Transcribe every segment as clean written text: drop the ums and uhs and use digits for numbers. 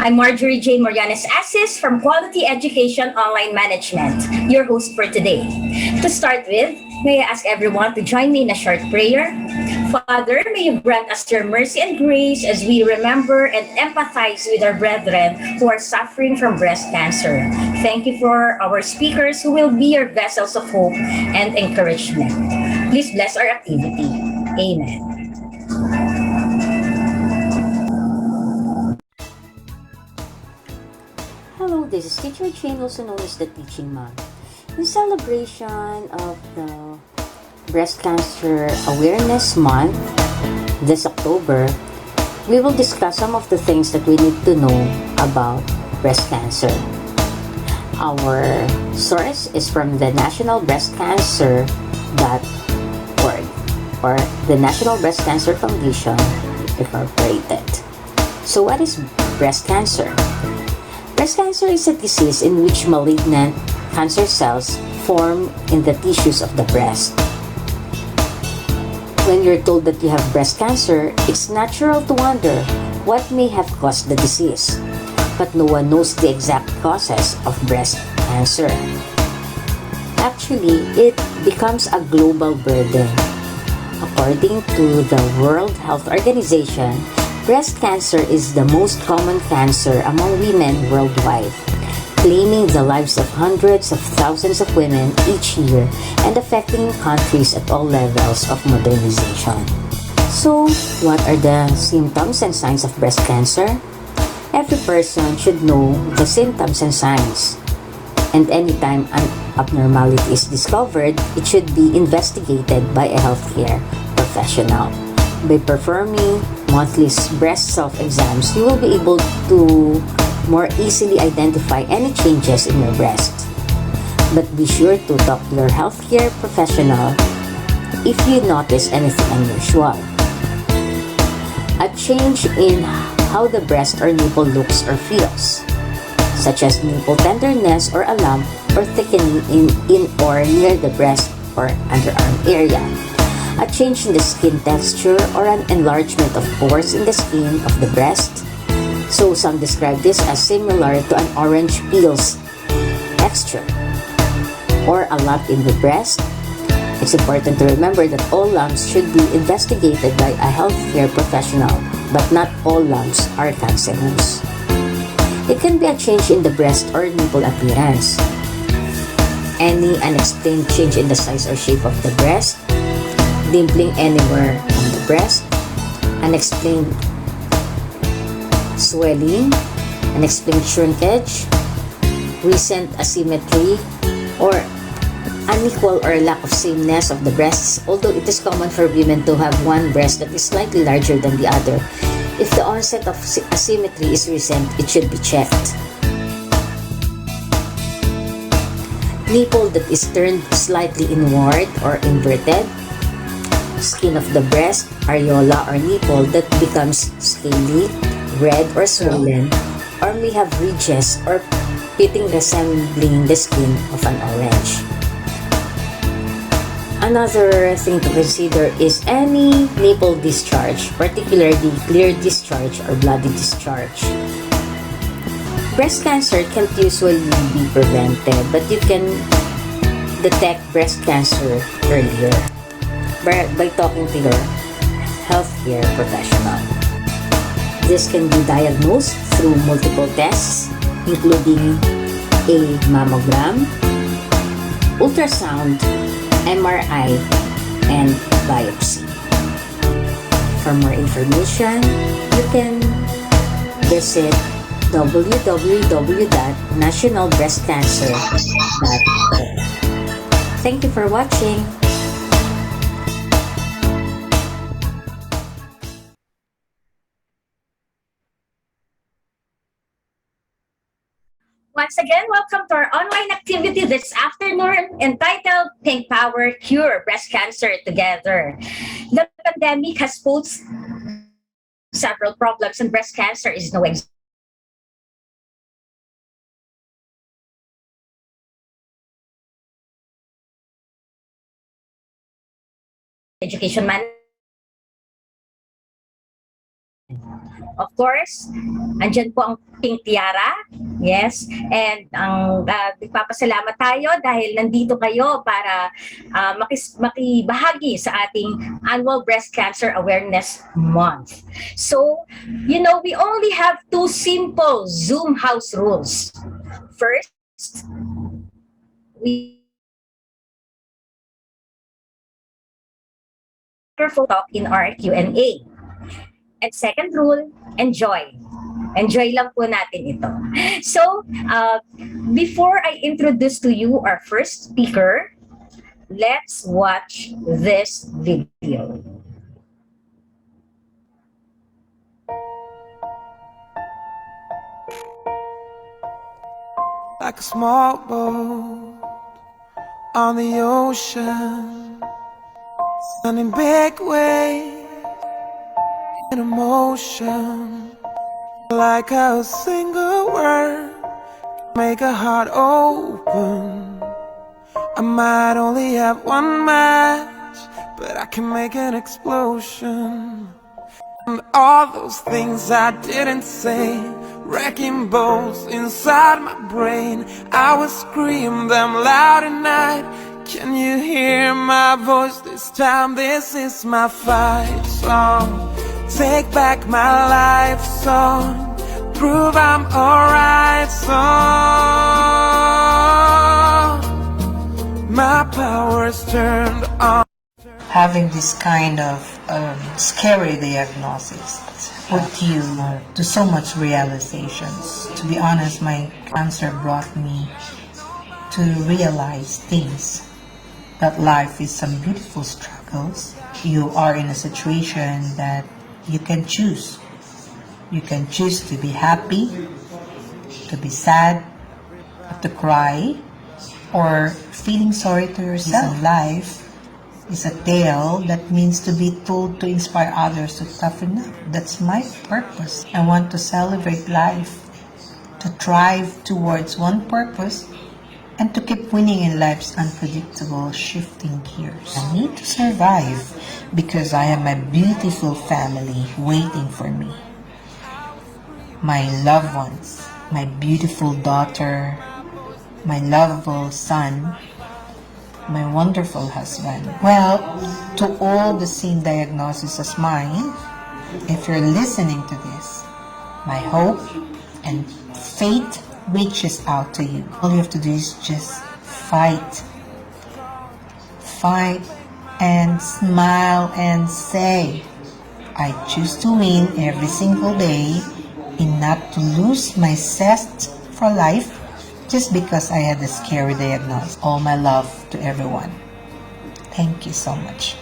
I'm Marjorie Jane Morianes Assis from Quality Education Online Management, your host for today. To start with, may I ask everyone to join me in a short prayer? Father, may you grant us your mercy and grace as we remember and empathize with our brethren who are suffering from breast cancer. Thank you for our speakers who will be your vessels of hope and encouragement. Please bless our activity. Amen. Hello, this is Teacher Jane, also known as the Teaching Mom. In celebration of the Breast Cancer Awareness Month this October, we will discuss some of the things that we need to know about breast cancer. Our source is from the National Breast Cancer.org or the National Breast Cancer Foundation Incorporated. So what is breast cancer? Breast cancer is a disease in which malignant cancer cells form in the tissues of the breast. When you're told that you have breast cancer, it's natural to wonder what may have caused the disease. But no one knows the exact causes of breast cancer. Actually, it becomes a global burden. According to the World Health Organization, breast cancer is the most common cancer among women worldwide, claiming the lives of hundreds of thousands of women each year and affecting countries at all levels of modernization. So, what are the symptoms and signs of breast cancer? Every person should know the symptoms and signs. And anytime an abnormality is discovered, it should be investigated by a healthcare professional. By performing monthly breast self-exams, you will be able to more easily identify any changes in your breast. But be sure to talk to your healthcare professional if you notice anything unusual. A change in how the breast or nipple looks or feels, such as nipple tenderness or a lump or thickening in or near the breast or underarm area. A change in the skin texture or an enlargement of pores in the skin of the breast. So some describe this as similar to an orange peel's texture. Or a lump in the breast. It's important to remember that all lumps should be investigated by a healthcare professional, but not all lumps are cancerous. It can be a change in the breast or nipple appearance. Any unexplained change in the size or shape of the breast, dimpling anywhere on the breast, unexplained swelling, unexplained shrinkage, recent asymmetry, or unequal or lack of sameness of the breasts. Although it is common for women to have one breast that is slightly larger than the other, if the onset of asymmetry is recent, it should be checked. Nipple that is turned slightly inward or inverted, skin of the breast, areola or nipple that becomes scaly, red or swollen, or may have ridges or pitting resembling the skin of an orange. Another thing to consider is any nipple discharge, particularly clear discharge or bloody discharge. Breast cancer can't usually be prevented, but you can detect breast cancer earlier by talking to your healthcare professional. This can be diagnosed through multiple tests, including a mammogram, ultrasound, MRI, and biopsy. For more information, you can visit www.nationalbreastcancer.org. Thank you for watching. Once again, welcome to our online activity this afternoon entitled Pink Power Cure Breast Cancer Together. The pandemic has posed several problems, and breast cancer is no education management Of course, andyan po ang pink tiara. Yes. And ang nagpapasalamat tayo dahil nandito kayo para makibahagi sa ating annual Breast Cancer Awareness Month. So, we only have two simple Zoom house rules. First, we talk in our Q&A. And second rule, enjoy. Enjoy lang po natin ito. So, before I introduce to you our first speaker, let's watch this video. Like a small boat on the ocean, running big waves in emotion. Like a single word make a heart open. I might only have one match, but I can make an explosion. And all those things I didn't say, wrecking balls inside my brain, I will scream them loud at night. Can you hear my voice this time? This is my fight song. Take back my life song. Prove I'm alright song. My power's turned on. Having this kind of scary diagnosis put you to so much realizations. To be honest, my cancer brought me to realize things, that life is some beautiful struggles. You are in a situation that you can choose. You can choose to be happy, to be sad, to cry, or feeling sorry to yourself. Life is a tale that means to be told to inspire others to toughen up. That's my purpose. I want to celebrate life, to thrive towards one purpose, and to keep winning in life's unpredictable shifting gears. I need to survive because I have my beautiful family waiting for me. My loved ones, my beautiful daughter, my lovable son, my wonderful husband. Well, to all the same diagnosis as mine, if you're listening to this, my hope and faith reaches out to you. All you have to do is just fight. Fight and smile and say, I choose to win every single day and not to lose my zest for life just because I had a scary diagnosis. All my love to everyone. Thank you so much.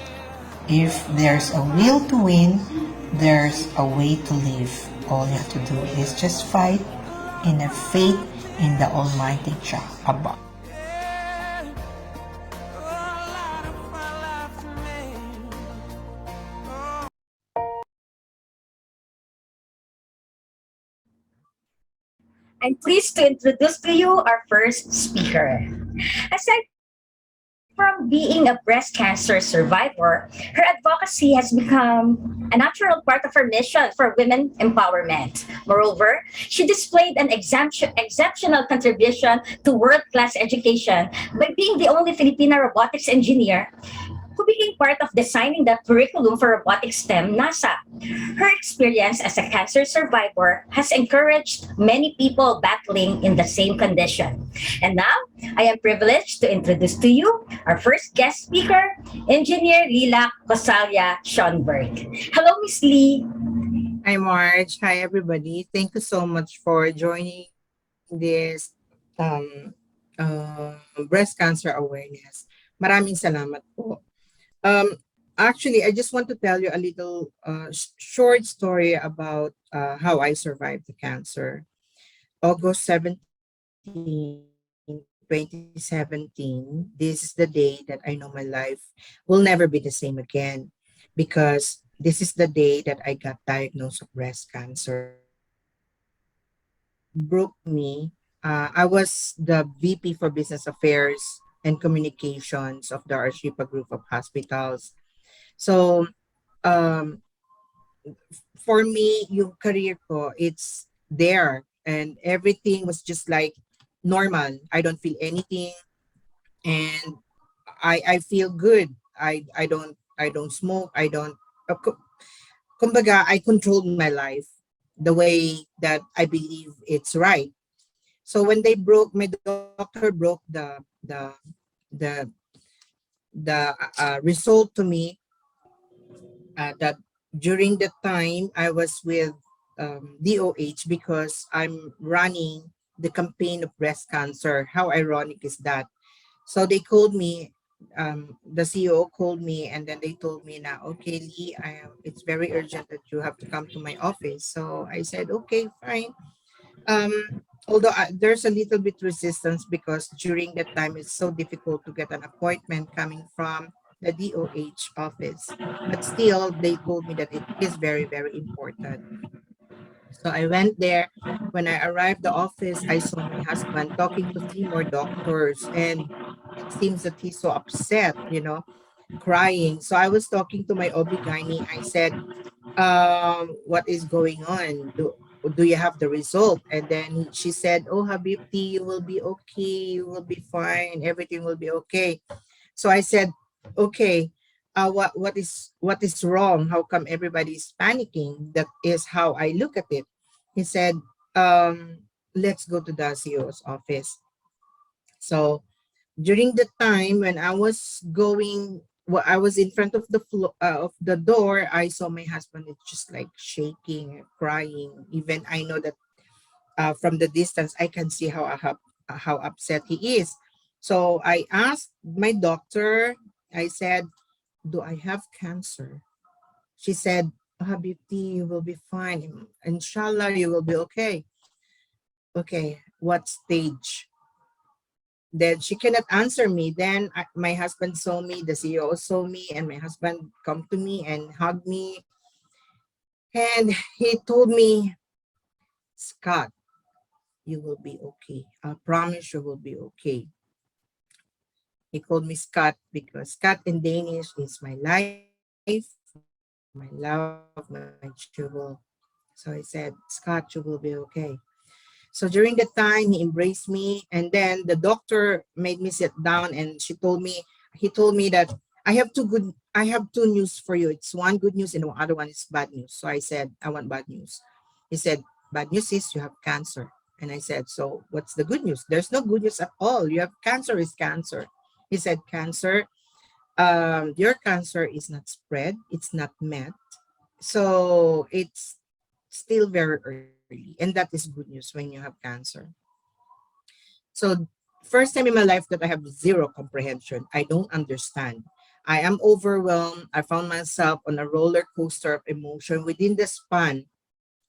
If there's a will to win, there's a way to live. All you have to do is just fight in a faith in the Almighty Jah above. I'm pleased to introduce to you our first speaker. Aside from being a breast cancer survivor, her advocacy has become a natural part of her mission for women empowerment. Moreover, she displayed an exceptional contribution to world-class education by being the only Filipina robotics engineer who became part of designing the curriculum for robotics STEM NASA. Her experience as a cancer survivor has encouraged many people battling in the same condition. And now, I am privileged to introduce to you our first guest speaker, Engineer Lilac Schonberg. Hello, Miss Lee. Hi, Marge. Hi, everybody. Thank you so much for joining this breast cancer awareness. Maraming salamat po. Actually, I just want to tell you a little short story about how I survived the cancer. August 2017, this is the day that I know my life will never be the same again, because this is the day that I got diagnosed with breast cancer. Broke me. I was the VP for Business Affairs and Communications of the Arshipa Group of Hospitals. So for me, yung career ko, it's there, and everything was just like normal. I don't feel anything, and I feel good. I don't smoke. I don't. Kumbaga, I controlled my life the way that I believe it's right. So when they broke, my doctor broke the result to me, that during the time I was with DOH, because I'm running the campaign of breast cancer. How ironic is that? So they called me, the CEO called me, and then they told me now, okay, Lee, it's very urgent that you have to come to my office. So I said, okay, fine. Um, although there's a little bit resistance, because during that time it's so difficult to get an appointment coming from the DOH office. But still, they told me that it is very, very important. So I went there. When I arrived the office, I saw my husband talking to three more doctors, and it seems that he's so upset, crying. So I was talking to my OB-GYN. I said, what is going on? Do you have the result? And then she said, oh, Habibti, you will be okay. You will be fine. Everything will be okay. So I said, okay, what is wrong? How come everybody's panicking? That is how I look at it. He said, let's go to the CEO's office. So during the time when I was going, I was in front of of the door. I saw my husband is just like shaking, crying. Even I know that, from the distance, I can see how upset he is. So I asked my doctor. I said, "Do I have cancer?" She said, "Habibti, you will be fine. Inshallah, you will be okay." Okay, what stage? Then she cannot answer me. Then my husband saw me, the CEO saw me, and my husband come to me and hugged me. And he told me, Scott, you will be okay. I promise you will be okay. He called me Scott because Scott in Danish is my life, my love, my jewel. So I said, Scott, you will be okay. So during the time, he embraced me, and then the doctor made me sit down, and he told me that I have two news for you. It's one good news and the other one is bad news. So I said, I want bad news. He said, bad news is you have cancer. And I said, so what's the good news? There's no good news at all. You have cancer is cancer. He said, cancer, your cancer is not spread, it's not met. So it's still very early. And that is good news when you have cancer. So first time in my life that I have zero comprehension. I don't understand. I am overwhelmed. I found myself on a roller coaster of emotion within the span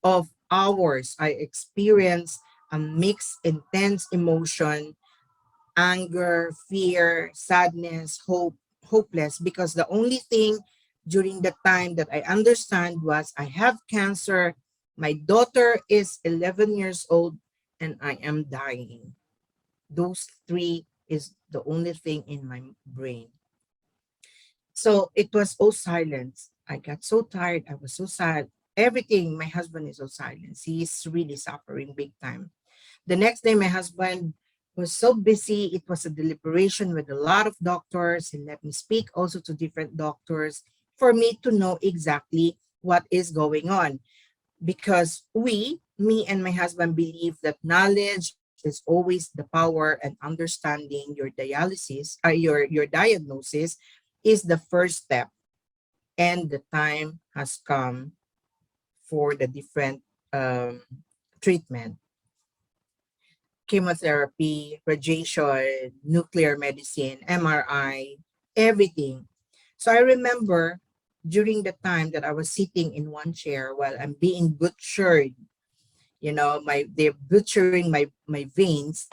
of hours. I experienced a mixed, intense emotion, anger, fear, sadness, hope, hopeless, because the only thing during the time that I understand was I have cancer, my daughter is 11 years old, and I am dying. Those three is the only thing in my brain. So it was all silence. I got so tired. I was so sad. Everything, my husband is so silent. He is really suffering big time. The next day, my husband was so busy. It was a deliberation with a lot of doctors. He let me speak also to different doctors for me to know exactly what is going on. Because me and my husband believe that knowledge is always the power, and understanding your dialysis, your diagnosis is the first step. And the time has come for the different um, treatment, chemotherapy, radiation, nuclear medicine, MRI, everything. So I remember during the time that I was sitting in one chair while I'm being butchered, they're butchering my veins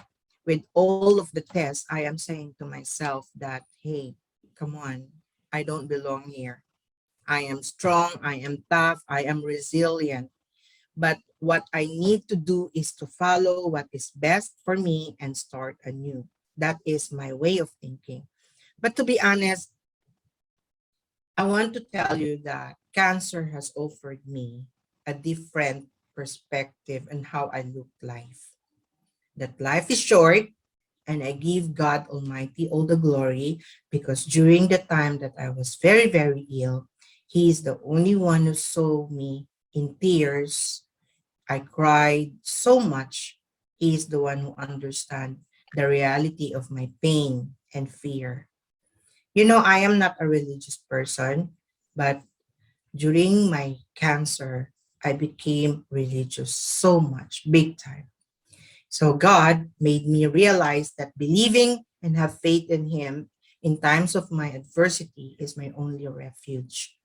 with all of the tests. I am saying to myself that, hey, come on, I don't belong here. I am strong, I am tough, I am resilient. But what I need to do is to follow what is best for me and start anew. That is my way of thinking. But to be honest, I want to tell you that cancer has offered me a different perspective on how I look life. That life is short, and I give God Almighty all the glory because during the time that I was very, very ill, He is the only one who saw me in tears. I cried so much. He is the one who understands the reality of my pain and fear. You know, I am not a religious person, but during my cancer, I became religious so much, big time. So God made me realize that believing and have faith in Him in times of my adversity is my only refuge.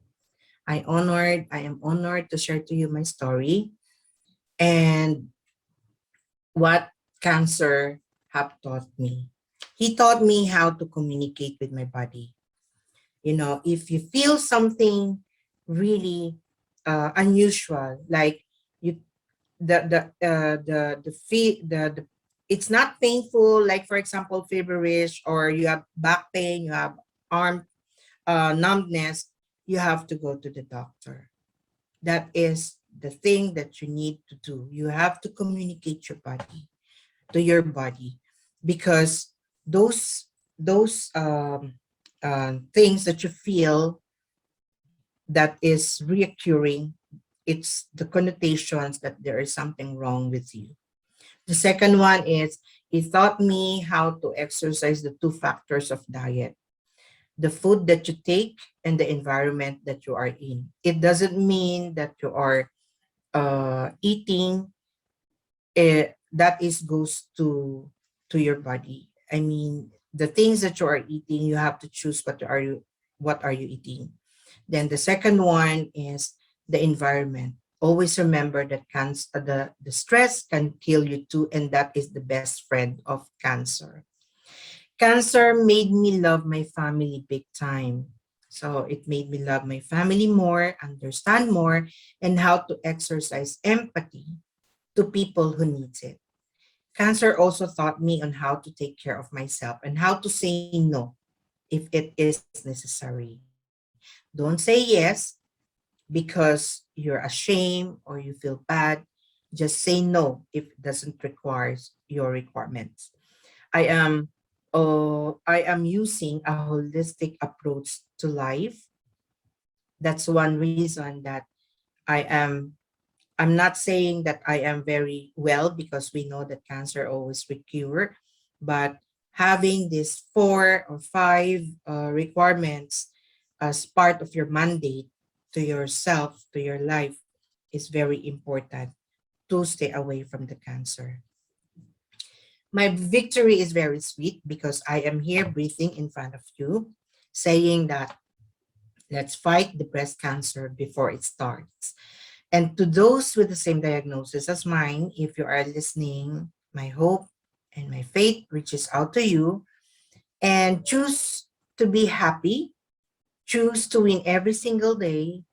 I am honored to share to you my story and what cancer have taught me. He taught me how to communicate with my body. You know, if you feel something really unusual, like you the feel the it's not painful, like for example feverish, or you have back pain, you have arm numbness, you have to go to the doctor. That is the thing that you need to do. You have to communicate your body to your body, because those those things that you feel that is reoccurring, it's the connotations that there is something wrong with you. The second one is he taught me how to exercise the two factors of diet: the food that you take and the environment that you are in. It doesn't mean that you are eating that is goes to your body. I mean, the things that you are eating, you have to choose what are you eating. Then the second one is the environment. Always remember that the stress can kill you too, and that is the best friend of cancer. Cancer made me love my family big time. So it made me love my family more, understand more, and how to exercise empathy to people who needs it. Cancer also taught me on how to take care of myself and how to say no if it is necessary. Don't say yes because you're ashamed or you feel bad. Just say no if it doesn't require your requirements. I am using a holistic approach to life. That's one reason that I am I'm not saying that I am very well, because we know that cancer always recur, but having these 4 or 5 requirements as part of your mandate to yourself, to your life, is very important to stay away from the cancer. My victory is very sweet because I am here breathing in front of you, saying that let's fight the breast cancer before it starts. And to those with the same diagnosis as mine, if you are listening, my hope and my faith reaches out to you, and choose to be happy, choose to win every single day,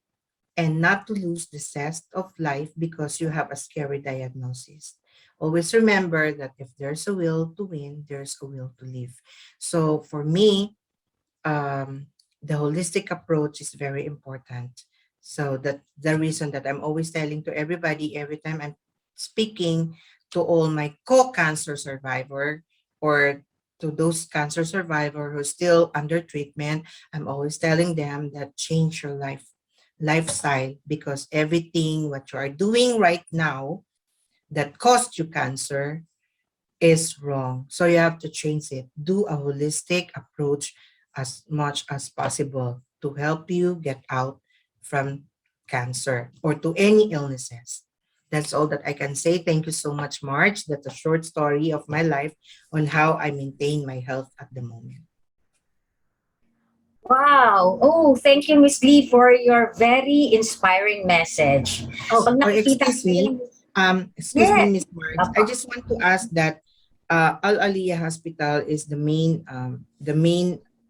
and not to lose the zest of life because you have a scary diagnosis. Always remember that if there's a will to win, there's a will to live. So for me, the holistic approach is very important. So that the reason that I'm always telling to everybody every time I'm speaking to all my co-cancer survivor, or to those cancer survivor who still under treatment, I'm always telling them that change your lifestyle, because everything what you are doing right now that caused you cancer is wrong. So you have to change it. Do a holistic approach as much as possible to help you get out from cancer or to any illnesses. That's all that I can say. Thank you so much, Marge. That's a short story of my life on how I maintain my health at the moment. Wow. Oh, thank you, Miss Lee, for your very inspiring message. Oh, Pag oh, nakikita excuse ko me. yung, Excuse me, yes, Miss Marge. I apa. just want to ask that Ahalia Hospital is the main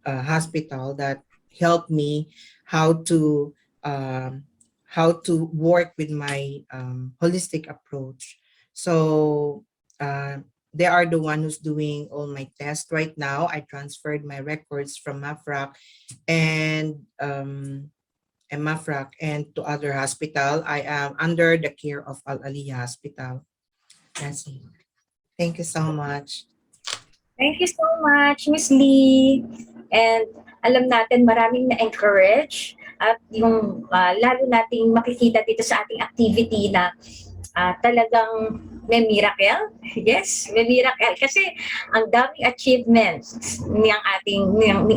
hospital that helped me how to um, how to work with my holistic approach. So they are the one who's doing all my tests right now. I transferred my records from Mafrac, and and Mafraq, and to other hospital. I am under the care of Ahalia Hospital. That's it. Thank you so much. Thank you so much, Miss Lee. And alam natin maraming na-encourage at yung lalo nating makikita dito sa ating activity na talagang may miracle. Yes, may miracle. Kasi ang daming achievements ni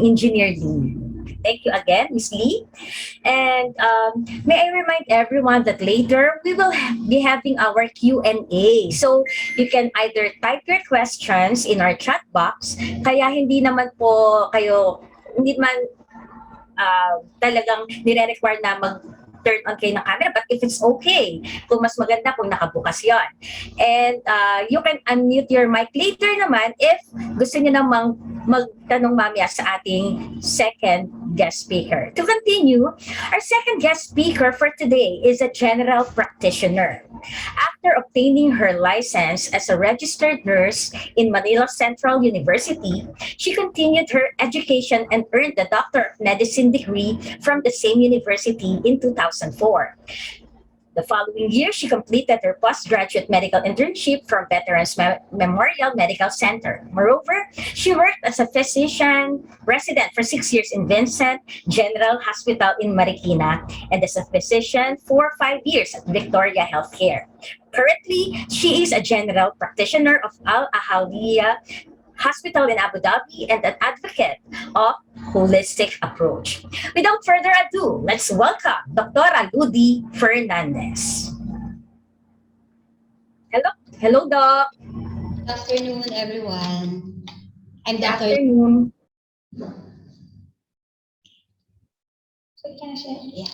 Engineer Lee. Thank you again, Miss Lee. And may I remind everyone that later we will be having our Q&A. So you can either type your questions in our chat box, kaya hindi naman po kayo, hindi man talagang nire-require na mag-turn on kayo ng camera, but if it's okay, kung mas maganda kung nakabukas yon. And you can unmute your mic later naman if gusto niyo namang magtanong mamaya sa ating second guest speaker. To continue, our second guest speaker for today is a general practitioner. After obtaining her license as a registered nurse in Manila Central University, she continued her education and earned the Doctor of Medicine degree from the same university in 2004. The following year, she completed her postgraduate medical internship from Veterans Memorial Medical Center. Moreover, she worked as a physician resident for 6 years in Vincent General Hospital in Marikina and as a physician for 5 years at Victoria Healthcare. Currently, she is a general practitioner of Ahalia Hospital in Abu Dhabi and an advocate of holistic approach. Without further ado, let's welcome Dr. Ludy Fernandez. Hello, Doc. Good afternoon, everyone. I'm Good Dr. afternoon. So, can I share? Yeah.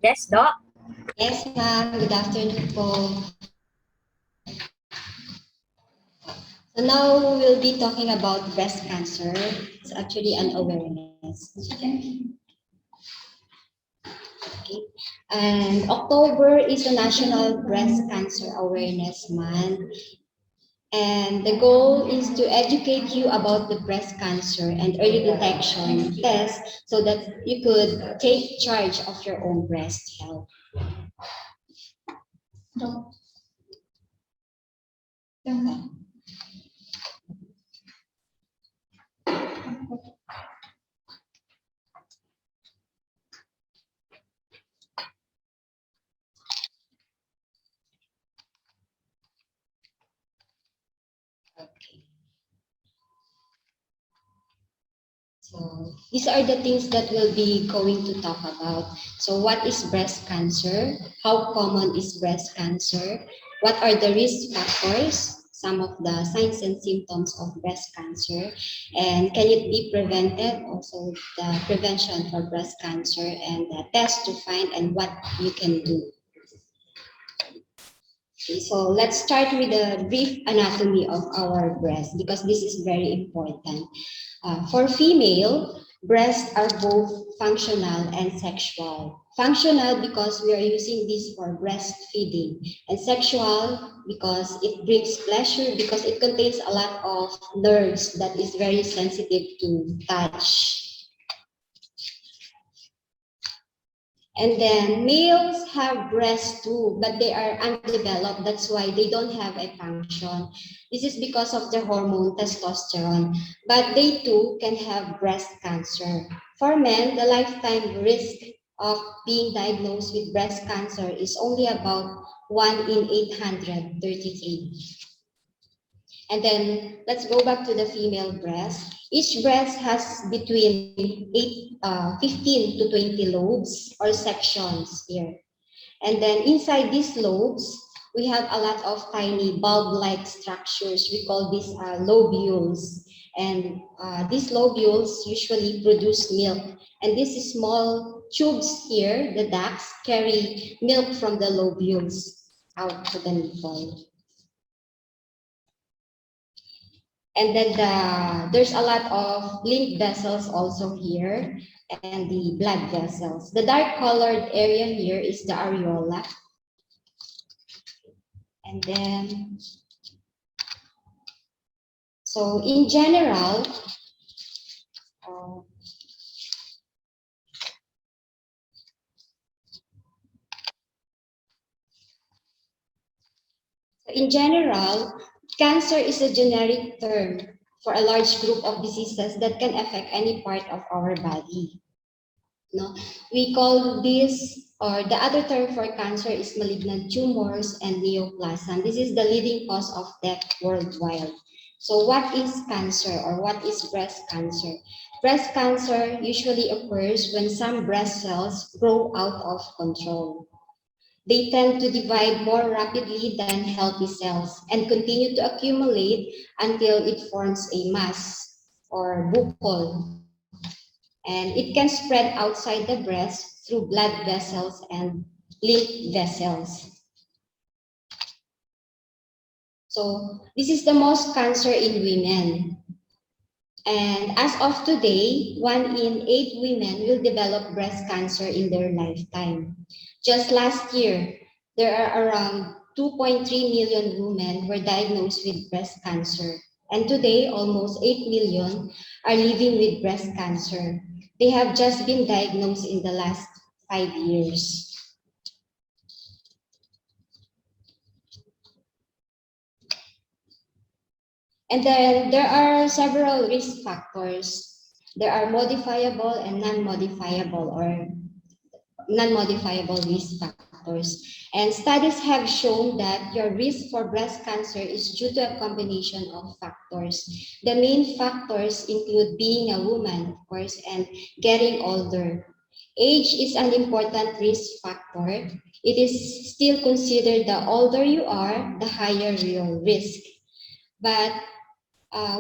Yes, Doc. Yes, ma'am. Good afternoon po. So now we'll be talking about breast cancer. It's actually an awareness. Okay. And October is the National Breast Cancer Awareness Month. And the goal is to educate you about the breast cancer and early detection tests so that you could take charge of your own breast health. Okay. So these are the things that we'll be going to talk about. So what is breast cancer? How common is breast cancer? What are the risk factors? Some of the signs and symptoms of breast cancer, and can it be prevented? Also the prevention for breast cancer and the tests to find and what you can do. Okay, so let's start with a brief anatomy of our breast because this is very important. For female, breasts are both functional and sexual. Functional because we are using this for breastfeeding, and sexual because it brings pleasure because it contains a lot of nerves that is very sensitive to touch. And then males have breasts too, but they are undeveloped. That's why they don't have a function. This is because of the hormone testosterone. But they too can have breast cancer. For men, the lifetime risk of being diagnosed with breast cancer is only about 1 in 833. And then let's go back to the female breast. Each breast has between 15 to 20 lobes or sections here. And then inside these lobes, we have a lot of tiny bulb-like structures. We call these lobules. And these lobules usually produce milk. And these small tubes here, the ducts, carry milk from the lobules out to the nipple. And then there's a lot of lymph vessels also here and the blood vessels. The dark colored area here is the areola. And then, so in general, Uh, in general, cancer is a generic term for a large group of diseases that can affect any part of our body. No, we call this, or the other term for cancer is malignant tumors and neoplasm. This is the leading cause of death worldwide. So what is cancer, or what is breast cancer? Breast cancer usually occurs when some breast cells grow out of control. They tend to divide more rapidly than healthy cells and continue to accumulate until it forms a mass or buccal, and it can spread outside the breast through blood vessels and lymph vessels. So this is the most cancer in women. And as of today, 1 in 8 women will develop breast cancer in their lifetime. Just last year, there are around 2.3 million women were diagnosed with breast cancer. And today, almost 8 million are living with breast cancer. They have just been diagnosed in the last 5 years. And then there are several risk factors. There are modifiable and non-modifiable risk factors. And studies have shown that your risk for breast cancer is due to a combination of factors. The main factors include being a woman, of course, and getting older. Age is an important risk factor. It is still considered the older you are, the higher your risk. But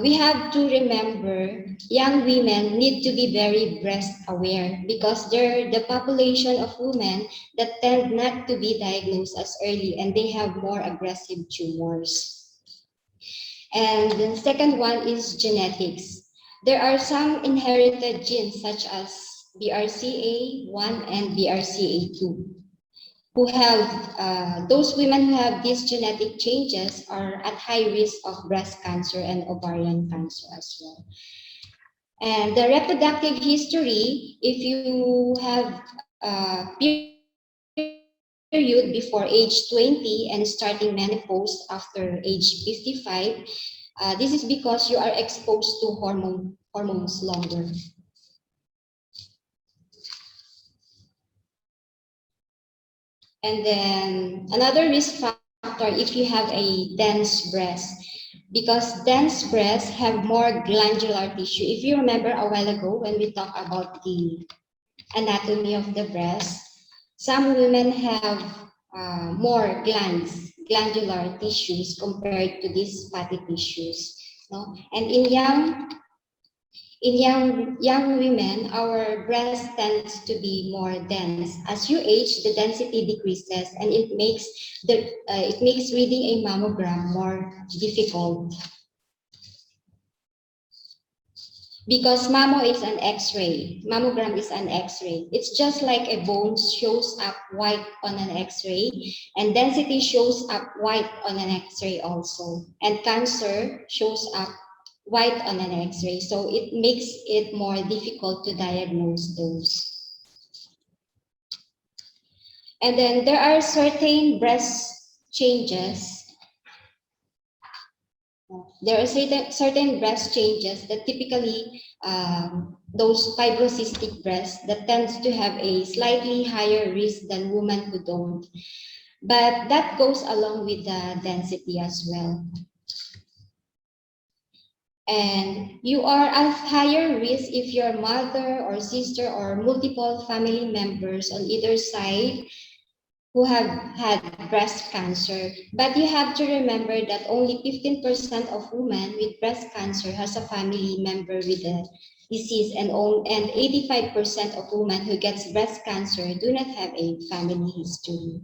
we have to remember young women need to be very breast aware because they're the population of women that tend not to be diagnosed as early, and they have more aggressive tumors. And the second one is genetics. There are some inherited genes such as BRCA1 and BRCA2 who have, those women who have these genetic changes are at high risk of breast cancer and ovarian cancer as well. And the reproductive history, if you have a period before age 20 and starting menopause after age 55, this is because you are exposed to hormones longer. And then another risk factor if you have a dense breast, because dense breasts have more glandular tissue. If you remember a while ago when we talked about the anatomy of the breast, some women have more glandular tissues compared to these fatty tissues. No? And in young women, our breast tends to be more dense. As you age, the density decreases, and it makes reading a mammogram more difficult. Because mammogram is an X-ray. It's just like a bone shows up white on an X-ray, and density shows up white on an X-ray also. And cancer shows up white on an X-ray, so it makes it more difficult to diagnose those. And then there are certain breast changes. There are certain breast changes that typically those fibrocystic breasts that tends to have a slightly higher risk than women who don't. But that goes along with the density as well. And you are at higher risk if your mother or sister or multiple family members on either side who have had breast cancer. But you have to remember that only 15% of women with breast cancer has a family member with the disease, and 85% of women who gets breast cancer do not have a family history.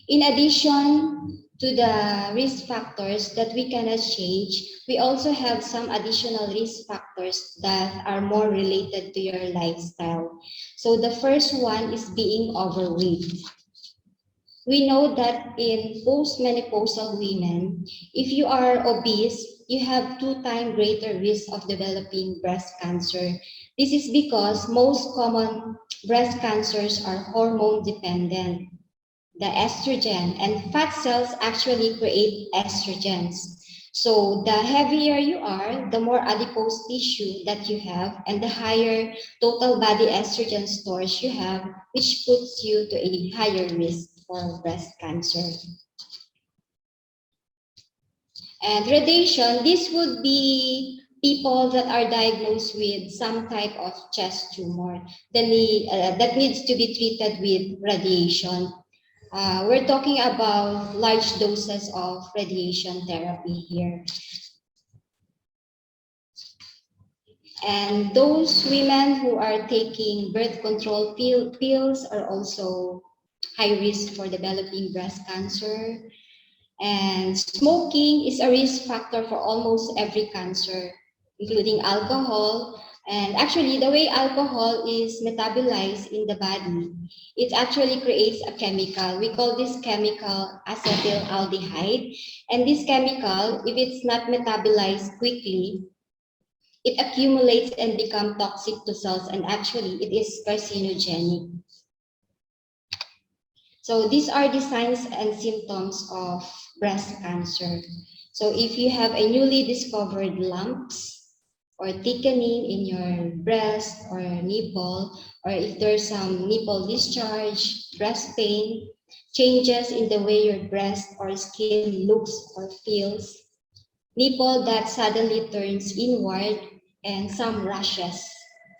In addition to the risk factors that we cannot change, we also have some additional risk factors that are more related to your lifestyle. So the first one is being overweight. We know that in postmenopausal women, if you are obese, you have 2 times greater risk of developing breast cancer. This is because most common breast cancers are hormone dependent. The estrogen and fat cells actually create estrogens. So the heavier you are, the more adipose tissue that you have, and the higher total body estrogen stores you have, which puts you to a higher risk for breast cancer. And radiation, this would be people that are diagnosed with some type of chest tumor that needs to be treated with radiation. We're talking about large doses of radiation therapy here. And those women who are taking birth control pills are also high risk for developing breast cancer. And smoking is a risk factor for almost every cancer, including alcohol. And actually, the way alcohol is metabolized in the body, it actually creates a chemical. We call this chemical acetaldehyde. And this chemical, if it's not metabolized quickly, it accumulates and becomes toxic to cells, and actually, it is carcinogenic. So these are the signs and symptoms of breast cancer. So if you have a newly discovered lumps or thickening in your breast or nipple, or if there's some nipple discharge, breast pain, changes in the way your breast or skin looks or feels, nipple that suddenly turns inward, and some rashes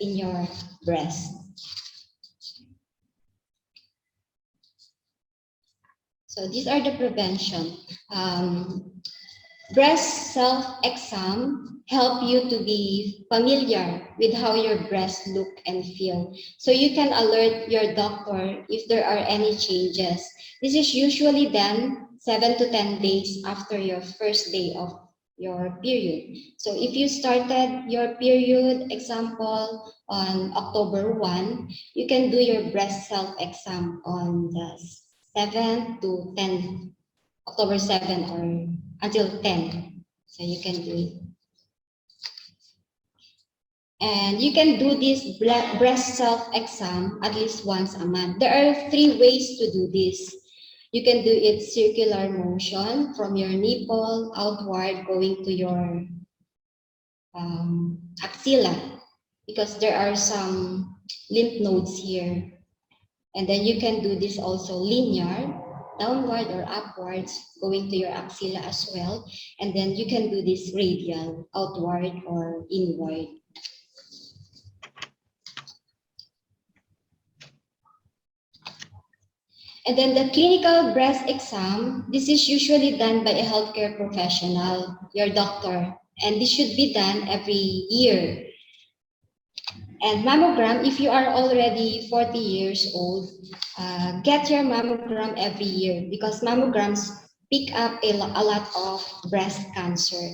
in your breast. So these are the prevention. Breast self-exam help you to be familiar with how your breasts look and feel. So you can alert your doctor if there are any changes. This is usually done 7 to 10 days after your first day of your period. So if you started your period, example, on October 1, you can do your breast self-exam on the 7 to 10, October 7 or until 10. So you can do it. And you can do this breast self-exam at least once a month. There are 3 ways to do this. You can do it circular motion from your nipple outward going to your axilla, because there are some lymph nodes here. And then you can do this also linear, downward or upwards, going to your axilla as well. And then you can do this radial, outward or inward. And then the clinical breast exam, this is usually done by a healthcare professional, your doctor. And this should be done every year. And mammogram, if you are already 40 years old, get your mammogram every year, because mammograms pick up a lot of breast cancer.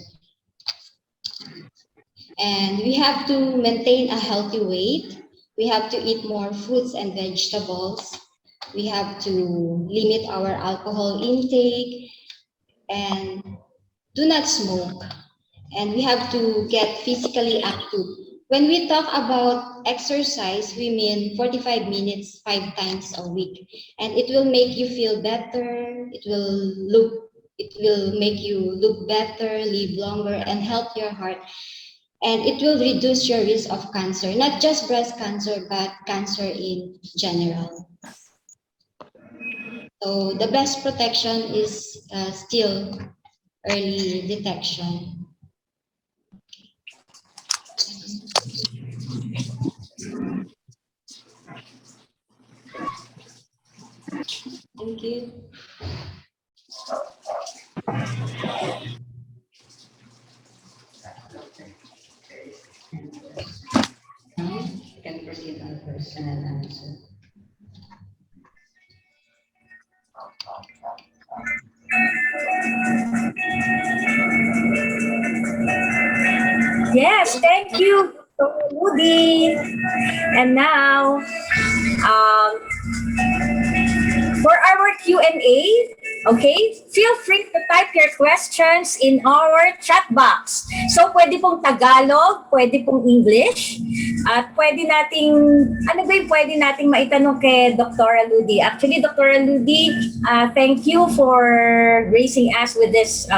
And we have to maintain a healthy weight. We have to eat more fruits and vegetables. We have to limit our alcohol intake and do not smoke. And we have to get physically active. When we talk about exercise, we mean 45 minutes, 5 times a week. And it will make you feel better. It will make you look better, live longer, and help your heart. And it will reduce your risk of cancer, not just breast cancer, but cancer in general. So the best protection is still early detection. Thank you. Now, you can proceed on question and answer. Yes, thank you, Ludy. And now, for our Q Q&A. Okay? Feel free to type your questions in our chat box. So, pwede pong Tagalog, pwede pong English, at pwede nating, ano ba yung pwede nating maitanong kay Dr. Ludy? Actually, Dr. Ludy, thank you for gracing us with this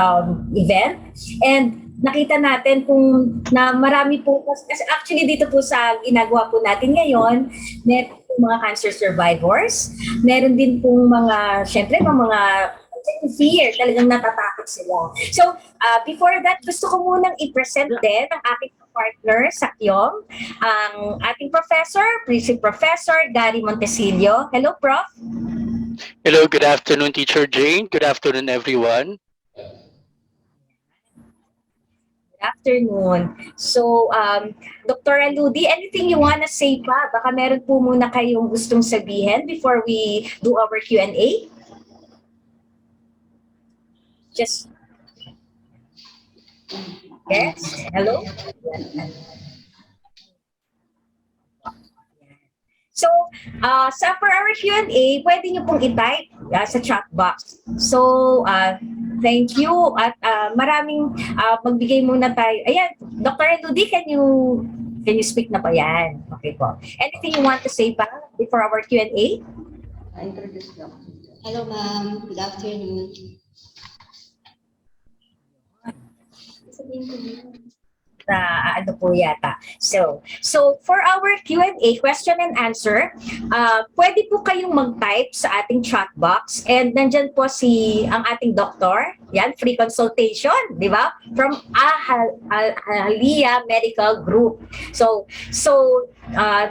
event. And nakita natin kung na marami po, kasi actually dito po sa ginagawa po natin ngayon, meron po mga cancer survivors, meron din pong mga, syempre, mga fear, talagang natatakot sila. So, before that, gusto ko munang i-present din ang aking partner sa QEOM, ang ating professor, Professor Gary Montesillo. Hello, Prof. Hello, good afternoon, Teacher Jane. Good afternoon, everyone. Afternoon. So, Dr. Ludy, anything you wanna say pa? Baka meron po muna kayong gustong sabihin before we do our Q&A? Just... Yes? Hello? So, for our Q&A, pwede nyo pong i-type sa chat box. So, thank you. At maraming magbigay muna tayo. Ayan, Dr. Ludy, can you speak na pa yan? Okay po. Anything you want to say pa before our Q&A? Hello, ma'am. Good afternoon. Ano po yata. So for our Q&A, question and answer, pwede po kayong mag-type sa ating chat box and nandyan po ang ating doktor, yan, free consultation, di ba? From Ahalia Medical Group. So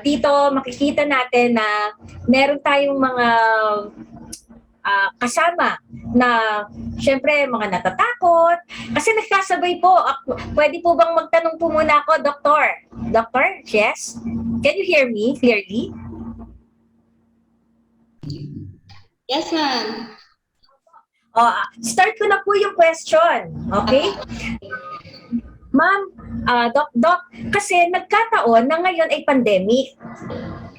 dito makikita natin na meron tayong mga kasama na syempre mga natatakot kasi nagkasabay po. Pwede po bang magtanong po muna ako, Doctor? Doctor, yes? Can you hear me clearly? Yes, ma'am. Start ko na po yung question. Okay? Ma'am, Doc, kasi nagkataon na ngayon ay pandemic.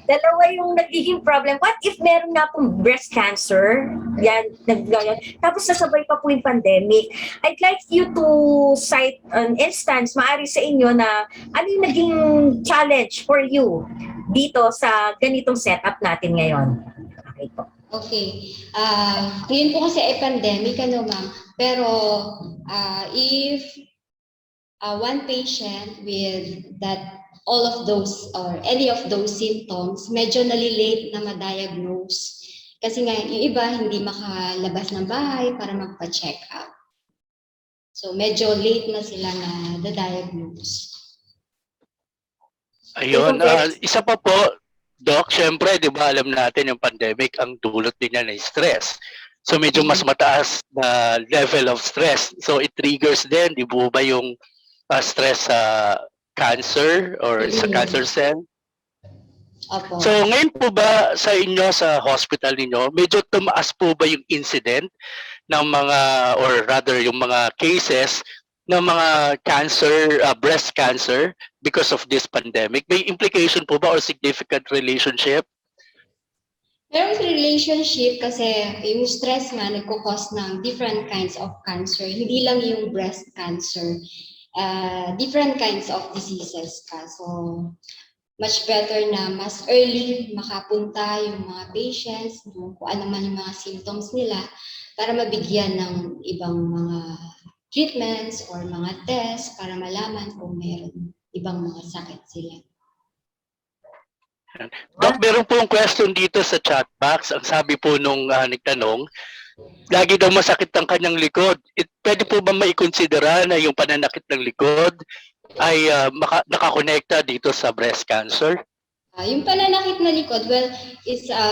Dalawa yung nagiging problem. What if meron nga pong breast cancer? Yan, tapos sasabay pa po yung pandemic. I'd like you to cite an instance, maaari sa inyo na ano yung naging challenge for you dito sa ganitong setup natin ngayon. Okay po. Okay. Ngayon po kasi ay pandemic, ma'am. Pero if one patient with all of those or any of those symptoms, medyo nalilate na ma-diagnose. Kasi nga, yung iba hindi makalabas ng bahay para magpa-check up. So, medyo late na sila na na-diagnose. Ayun, isa pa po, Doc, syempre, di ba, alam natin yung pandemic, ang dulot din niya na stress. So, medyo mas mataas na level of stress. So, it triggers din, di ba yung stress sa cancer or sa cancer cell? Opo. So ngayon po ba sa inyo, sa hospital ninyo, medyo tumaas po ba yung incident ng mga, or rather yung mga cases ng mga cancer, breast cancer because of this pandemic? May implication po ba or significant relationship? Merong relationship kasi yung stress nga nagkukos ng different kinds of cancer. Hindi lang yung breast cancer. Different kinds of diseases ka. So, much better na mas early makapunta yung mga patients, kung ano man yung mga symptoms nila, para mabigyan ng ibang mga treatments or mga tests para malaman kung mayroon ibang mga sakit sila. Doc, meron pong question dito sa chat box. Ang sabi po nung nagtanong, lagi daw masakit ang kanyang likod. Pwede po ba maikonsidera na yung pananakit ng likod ay nakakonekta dito sa breast cancer? Yung pananakit na likod, well, is a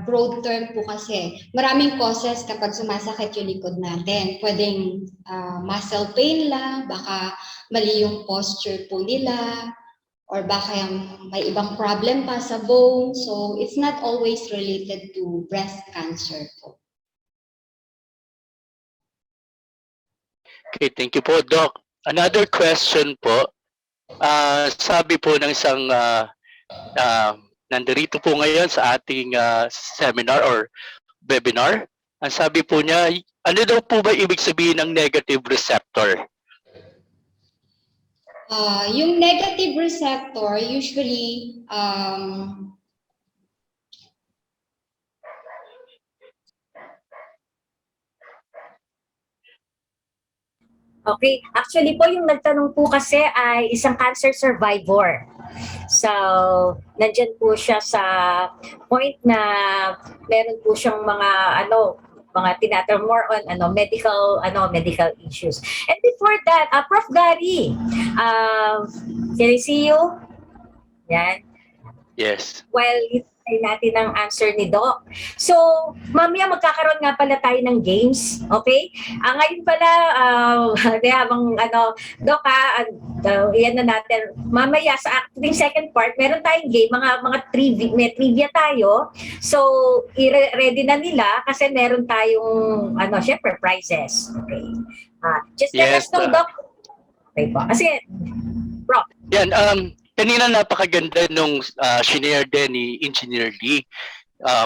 broad term po kasi. Maraming causes kapag sumasakit yung likod natin. Pwedeng muscle pain lang, baka mali yung posture po nila, or baka may ibang problem pa sa bone. So, it's not always related to breast cancer po. Okay, thank you po, Doc. Another question po. Sabi po ng isang nandito po ngayon sa ating seminar or webinar, Ang sabi po niya, ano daw po ba ibig sabihin ng negative receptor? Yung negative receptor, usually, Okay, actually po yung nagtanong po kasi ay isang cancer survivor. So, nandyan po siya sa point na meron po siyang mga tinatanong more on medical issues. And before that, Prof. Gary, can I see you? Yan. Yes. While hintay natin ang answer ni Doc. So, mamaya magkakaroon nga pala tayo ng games, okay? Ngayon pala, habang Doc iyan na natin. Mamaya sa ating second part, meron tayong game, mga may trivia tayo. So, ready na nila kasi meron tayong, syempre, prizes. Okay. Just let us know, Doc. Okay po. Kasi, Prof. Yan, kanina napakaganda nung shinare din ni Engineer Lee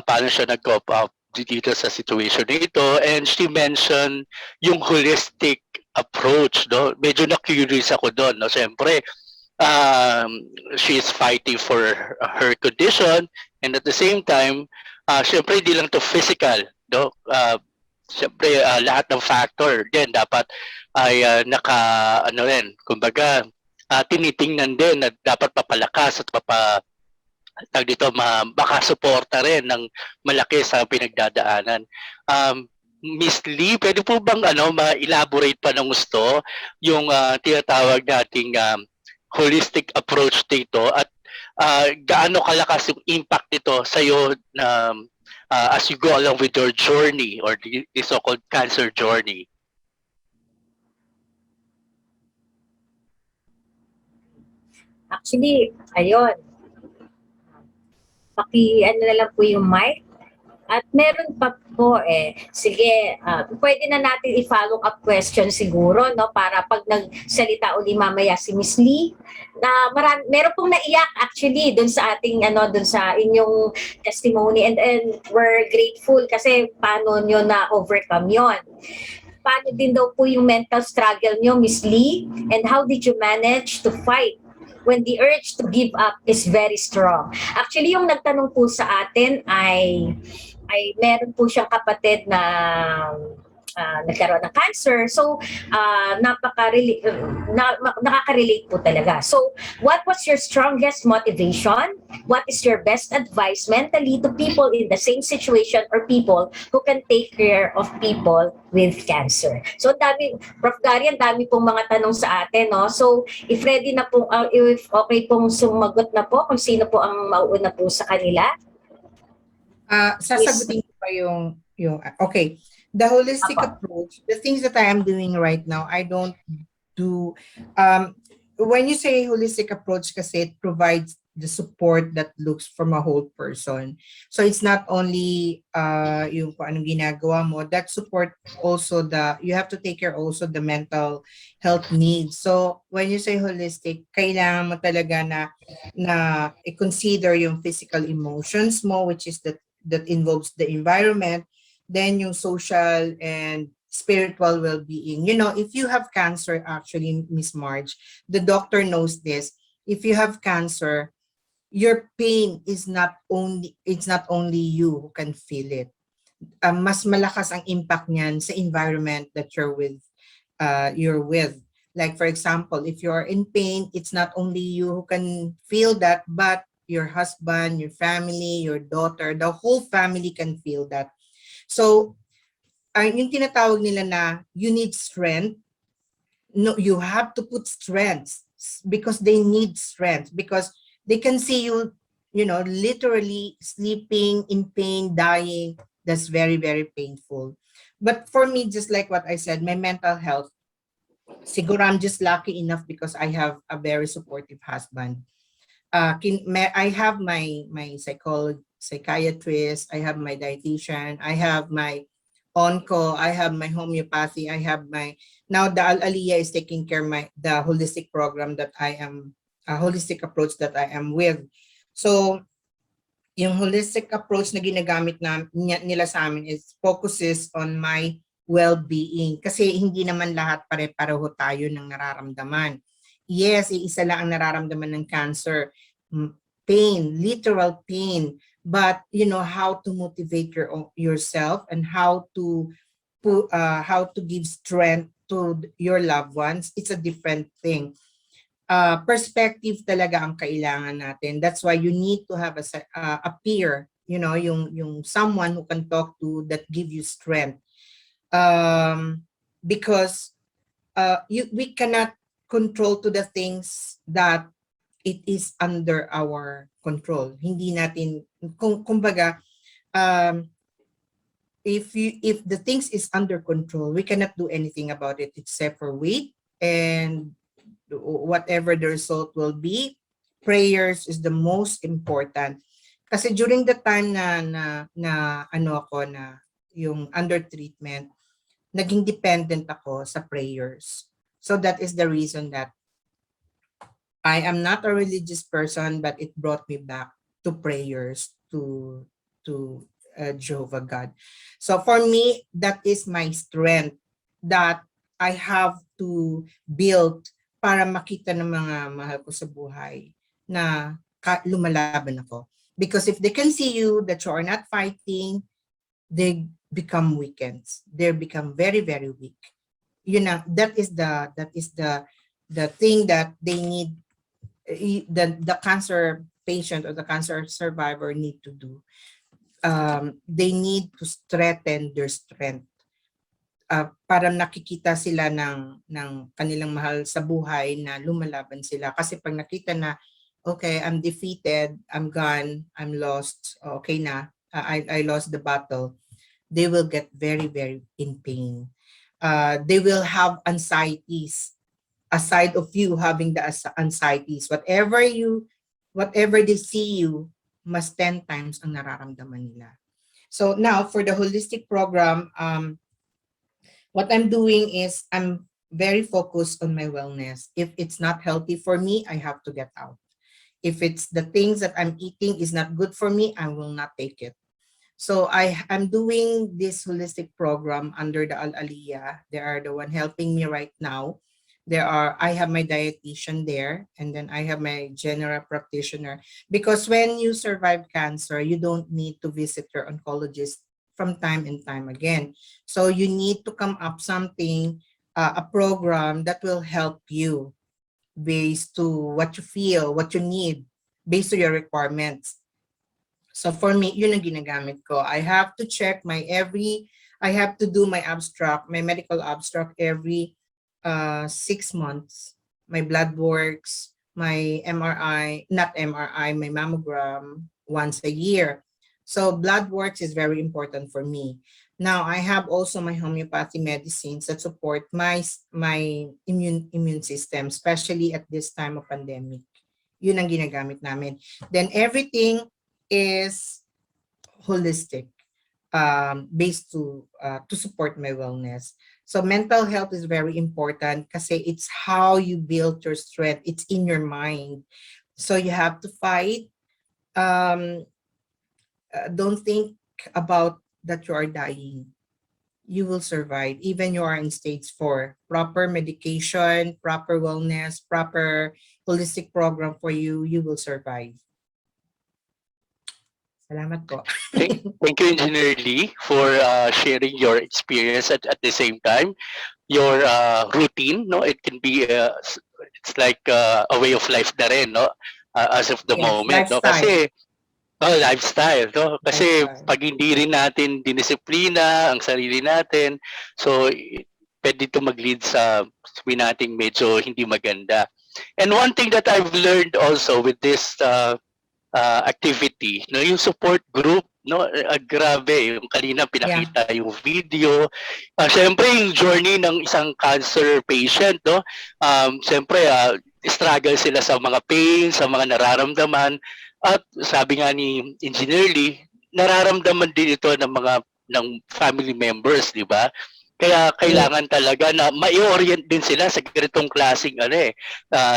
paano siya nag-cope up dito sa situation nito, and she mentioned yung holistic approach, no? Medyo na-curious ako doon, no? Siyempre, she is fighting for her condition, and at the same time, siyempre hindi lang to physical, no? Siyempre, lahat ng factor din dapat ay kumbaga, tinitingnan din na dapat papalakas at makasuporta rin ng malaki sa pinagdadaanan. Miss Lee, pwede po bang ma-elaborate pa ng gusto yung tinatawag nating holistic approach dito, at gaano kalakas yung impact nito sa iyo as you go along with your journey or the so-called cancer journey? Actually, ayun. Na lang po yung mic. At meron pa po sige, pwede na natin i-follow up question siguro, no, para pag nagsalita uli mamaya si Miss Lee, na meron pong naiyak actually dun sa ating dun sa inyong testimony, and we're grateful kasi paano nyo na overcome yon. Paano din daw po yung mental struggle nyo, Miss Lee, and how did you manage to fight when the urge to give up is very strong? Actually, yung nagtanong po sa atin ay meron po siyang kapatid na nagkaroon ng cancer. So, nakaka-relate po talaga. So, what was your strongest motivation? What is your best advice mentally to people in the same situation or people who can take care of people with cancer? So, Prof. Gary, ang dami pong mga tanong sa atin, no? So, if ready na po, if okay pong sumagot na po, kung sino po ang mauuna po sa kanila. Sasagutin ko pa yung okay. The holistic approach, the things that I am doing right now, I don't do, when you say holistic approach kasi it provides the support that looks from a whole person. So it's not only yung kung anong ginagawa mo, that support also you have to take care also the mental health needs. So when you say holistic, kailangan mo talaga na i-consider yung physical emotions mo, which is that involves the environment, then yung social and spiritual well-being. You know, if you have cancer, actually, Miss Marge, the doctor knows this. If you have cancer, your pain it's not only you who can feel it. Mas malakas ang impact niyan sa environment that you're with. Like for example, if you're in pain, it's not only you who can feel that, but your husband, your family, your daughter, the whole family can feel that. So, yung tinatawag nila na you need strength, no, you have to put strength because they need strength, because they can see you, literally sleeping in pain, dying. That's very, very painful. But for me, just like what I said, my mental health, siguro I'm just lucky enough because I have a very supportive husband. I have my psychiatrist, I have my dietitian, I have my onco, I have my homeopathy, I have now the Ahalia is taking care of the holistic program that I am, a holistic approach that I am with. So, yung holistic approach na ginagamit nila sa amin is focuses on my well-being. Kasi hindi naman lahat pare-pareho tayo ng nararamdaman. Yes, isa lang ang nararamdaman ng cancer. Pain, literal pain. But you know how to motivate yourself and how to give strength to your loved ones. It's a different thing. Perspective talaga ang kailangan natin. That's why you need to have a peer, you know, yung someone who can talk to that give you strength. Because we cannot control to the things that it is under our control. Hindi natin, kumbaga, if the things is under control, we cannot do anything about it except for wait, and whatever the result will be, prayers is the most important. Kasi during the time na yung under treatment, naging dependent ako sa prayers. So that is the reason that I am not a religious person, but it brought me back to prayers, to Jehovah God. So for me, that is my strength that I have to build para makita ng mga mahal ko sa buhay na lumalaban ako. Because if they can see you that you are not fighting, they become weakened. They become very, very weak. You know, that is the thing that they need, the cancer patient or the cancer survivor need to do. They need to strengthen their strength. Para nakikita sila ng kanilang mahal sa buhay na lumalaban sila. Kasi pag nakita na, okay, I'm defeated, I'm gone, I'm lost, okay na, I lost the battle, they will get very, very in pain. They will have anxieties. Aside of you having the anxieties, whatever they see you, mas 10 times ang nararamdaman nila. So now for the holistic program, what I'm doing is I'm very focused on my wellness. If it's not healthy for me, I have to get out. If it's the things that I'm eating is not good for me, I will not take it. So I'm doing this holistic program under the Ahalia. They are the one helping me right now. I have my dietitian there, and then I have my general practitioner. Because when you survive cancer, you don't need to visit your oncologist from time and time again. So you need to come up something, a program that will help you based to what you feel, what you need, based to your requirements. So for me, yun ang ginagamit ko. I have to check I have to do my abstract, my medical abstract every 6 months. My blood works, my MRI, not MRI, my mammogram once a year. So blood works is very important for me. Now I have also my homeopathy medicines that support my immune system, especially at this time of pandemic. Yun ang ginagamit namin. Then everything is holistic, based to support my wellness. So mental health is very important kasi it's how you build your strength. It's in your mind. So you have to fight. Don't think about that you are dying. You will survive. Even you are in stage 4. Proper medication, proper wellness, proper holistic program for you, you will survive. Salamat po. Thank you, Engineer Lee, for sharing your experience at the same time. Your routine, no? It can be, it's like a way of life na rin, no? As of the moment, no? Kasi, lifestyle, no? Kasi pag hindi rin natin dinisiplina ang sarili natin, so pwede ito mag-lead sa sabihin natin medyo hindi maganda. And one thing that I've learned also with this activity, no, yung support group, no, grabe, yung kanina pinakita yung video. Siyempre yung journey ng isang cancer patient, no, siyempre struggle sila sa mga pain, sa mga nararamdaman, at sabi nga ni Engineer Lee, nararamdaman din ito ng family members, di ba? Kaya kailangan talaga na mai-orient din sila sa ganitong klaseng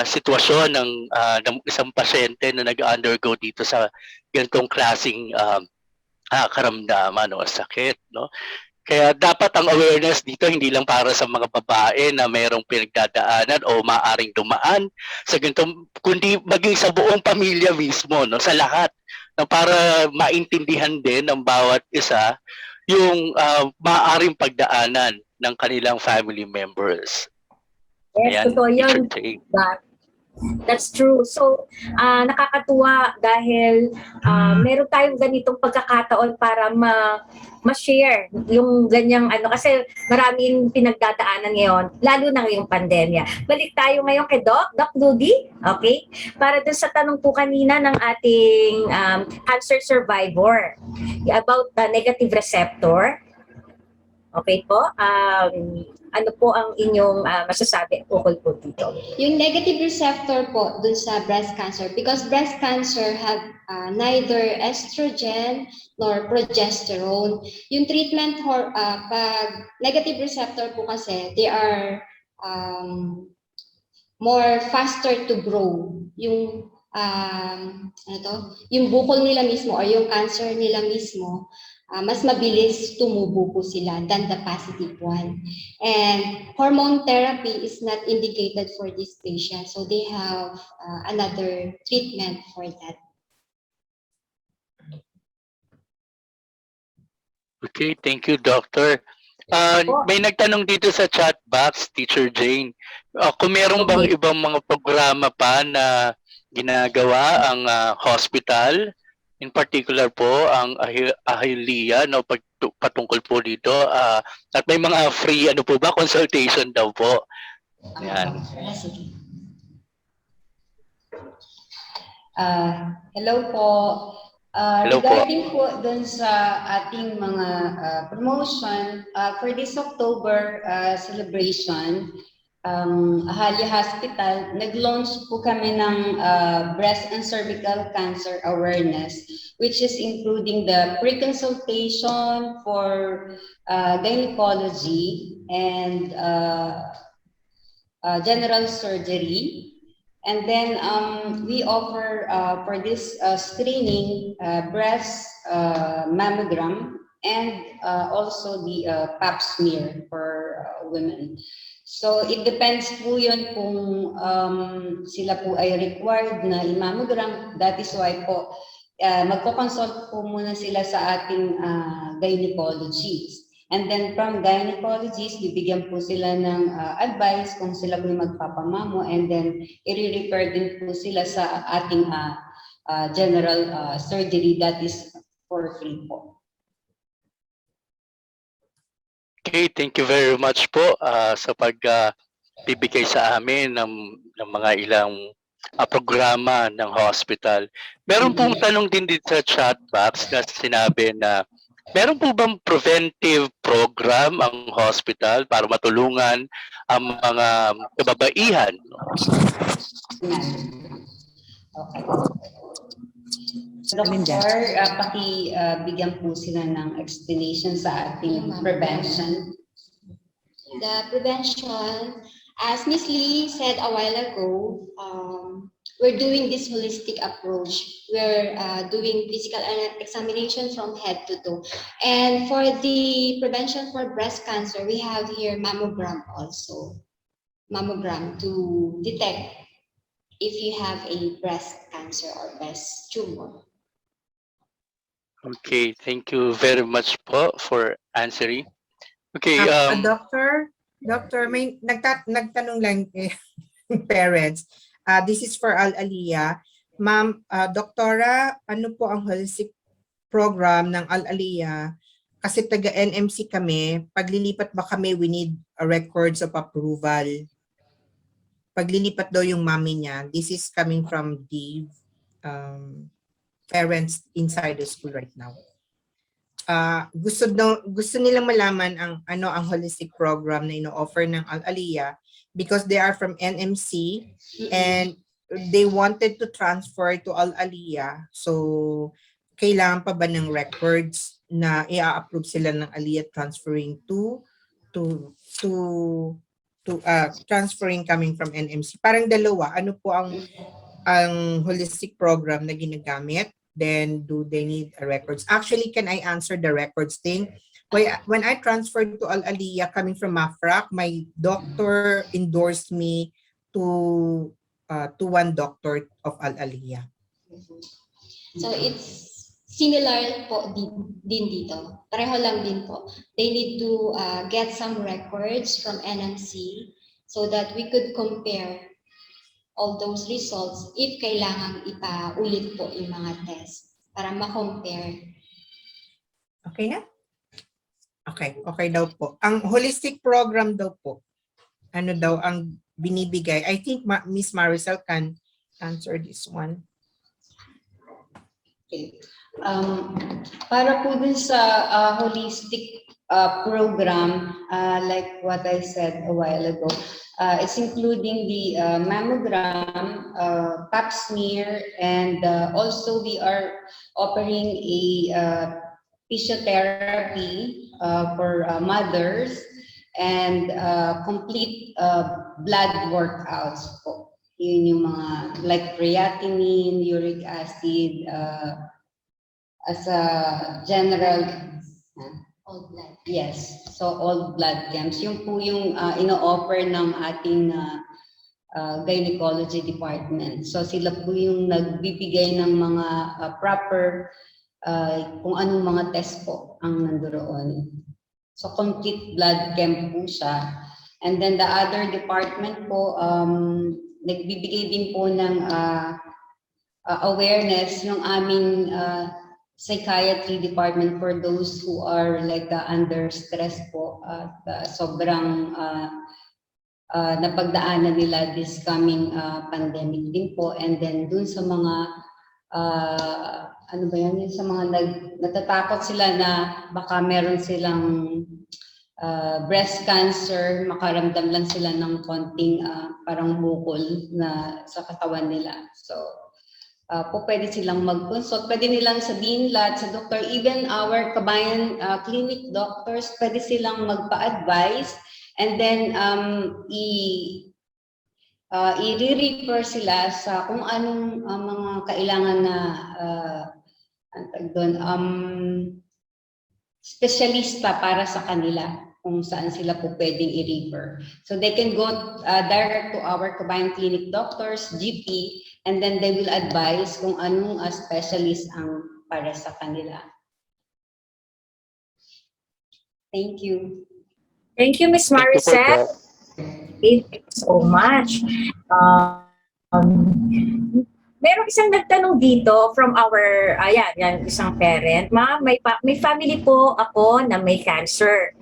sitwasyon ng isang pasyente na nag-undergo dito sa ganitong klaseng karamdaman o sakit, no? Kaya dapat ang awareness dito hindi lang para sa mga babae na mayroong pinagdadaanan o maaring dumaan sa ganitong, kundi maging sa buong pamilya mismo, no, sa lahat, na para maintindihan din ng bawat isa yung maaring pagdaanan ng kanilang family members. Yes, Ayan, totoo Teacher yun. Jay. That's true. So, nakakatuwa dahil meron tayong ganitong pagkakataon para ma-share yung ganyang ano. Kasi maraming pinagdadaanan ngayon, lalo na ngayong pandemya. Balik tayo ngayon kay Doc Ludy, okay? Para dun sa tanong po kanina ng ating cancer survivor about the negative receptor. Okay po? Ano po ang inyong masasabi ukol po dito? Yung negative receptor po dun sa breast cancer, because breast cancer have neither estrogen nor progesterone. Yung treatment pag negative receptor po kasi, they are more faster to grow. Yung yung bukol nila mismo or yung cancer nila mismo, mas mabilis tumubo po sila than the positive one. And hormone therapy is not indicated for this patient, so they have another treatment for that. Okay, thank you, Doctor. May nagtanong dito sa chat box, Teacher Jane. Kung meron bang ibang mga programa pa na ginagawa ang hospital, in particular po ang Ahalia, no, patungkol po dito, at may mga free ano po ba consultation daw po. Yan. Hello po. Regarding po dun sa ating mga promotion, for this October celebration, Ahalia Hospital, nag-launch po kami ng breast and cervical cancer awareness, which is including the pre-consultation for gynecology and general surgery. And then we offer for this screening breast mammogram and also the pap smear for women. So it depends po yun kung sila po ay required na i-mammogram. That is why po magko-consult po muna sila sa ating gynecologist. And then from gynecologist, bibigyan po sila ng advice kung sila po magpapamamo, and then i-refer din po sila sa ating general surgery, that is for free po. Okay, thank you very much po sa pagbibigay sa amin ng mga ilang programa ng hospital. Meron pong tanong din dito sa chat box na sinabi na meron po bang preventive program ang hospital para matulungan ang mga kababaihan? Okay. Doctor, pakibigyan po sila ng explanation sa ating prevention. The prevention, as Ms. Lee said a while ago, we're doing this holistic approach. We're doing physical examination from head to toe. And for the prevention for breast cancer, we have here mammogram also. Mammogram to detect if you have a breast cancer or breast tumor. Okay, thank you very much po for answering. Okay, Doctor, may nagtanong lang parents. This is for Ahalia. Ma'am, Doktora, ano po ang holistic program ng Ahalia? Kasi taga NMC kami, paglilipat ba kami, we need a records of approval. Paglilipat daw yung mami niya. This is coming from the parents inside the school right now. Gusto nilang malaman ang holistic program na ino-offer ng Ahalia because they are from NMC and they wanted to transfer to Ahalia. So kailangan pa ba ng records na i-approve sila ng Ahalia transferring transferring coming from NMC? Parang dalawa. Ano po ang holistic program na ginagamit? Then do they need records? Actually, can I answer the records thing? When I transferred to Ahalia coming from Mafraq, my doctor endorsed me to one doctor of Ahalia. So it's similar po din dito. Pareho lang din po. They need to get some records from NMC so that we could compare all those results if kailangang ipaulit po yung mga test para ma-compare. Okay na? Okay, okay daw po. Ang holistic program daw po, ano daw ang binibigay? I think Miss Maricel can answer this one. Okay. Para po dun sa holistic program, like what I said a while ago, it's including the mammogram, pap smear, and also we are offering a physiotherapy for mothers and complete blood workouts po. Yun yung mga like creatinine, uric acid, as a general, All blood. yes, so all blood camps. Yung po yung ino-offer ng ating gynecology department. So sila po yung nagbibigay ng mga proper kung anong mga test po ang nandoon. So complete blood camp po siya. And then the other department po, nagbibigay din po ng awareness ng aming psychiatry department for those who are like under stress po at sobrang napagdaanan nila this coming pandemic din po. And then dun sa mga ano ba yan, sa mga natatakot sila na baka meron silang breast cancer, makaramdam lang sila ng konting parang bukol na sa katawan nila. So po pwede silang mag-consult, pwede nilang sabihin lahat sa doktor, even our kabayan clinic doctors, pwede silang magpa-advise and then i-refer sila sa kung anong mga kailangan na specialista para sa kanila, kung saan sila po pwedeng i-refer. So they can go direct to our combined clinic doctors, GP, and then they will advise kung anong specialist ang para sa kanila. Thank you. Thank you, Miss Thank you po, Maricel. Doc. Thank you so much. Meron isang nagtanong dito from our, isang parent. Ma'am, may family po ako na may cancer.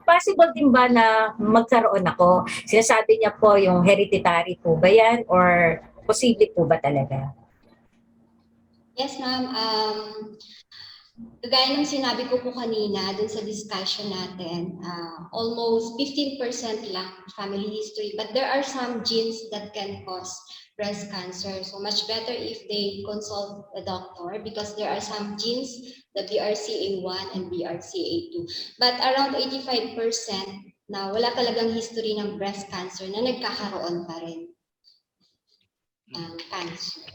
Possible din ba na magkaroon ako? Sinasabi niya po yung hereditary po ba yan or posible po ba talaga? Yes, ma'am. Gaya ng sinabi ko po kanina dun sa discussion natin, almost 15% lang family history, but there are some genes that can cause breast cancer. So much better if they consult a doctor because there are some genes, the BRCA1 and BRCA2. But around 85% na wala talagang history ng breast cancer na nagkakaroon pa rin ng cancer.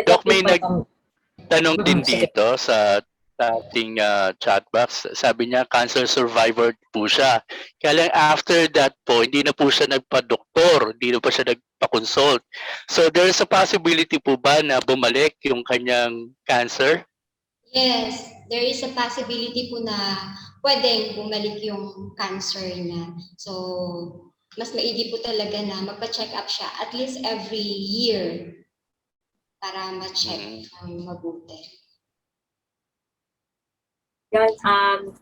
Doc, may nagtanong din dito sa ating chat box. Sabi niya, cancer survivor po siya. Kaya lang after that po, hindi na po siya nagpa-doktor, hindi na po siya nagpa-consult. So there is a possibility po ba na bumalik yung kanyang cancer? Yes, there is a possibility po na pwedeng bumalik yung cancer niya. So, mas maigi po talaga na magpa-check up siya at least every year para ma-check ang mabuti.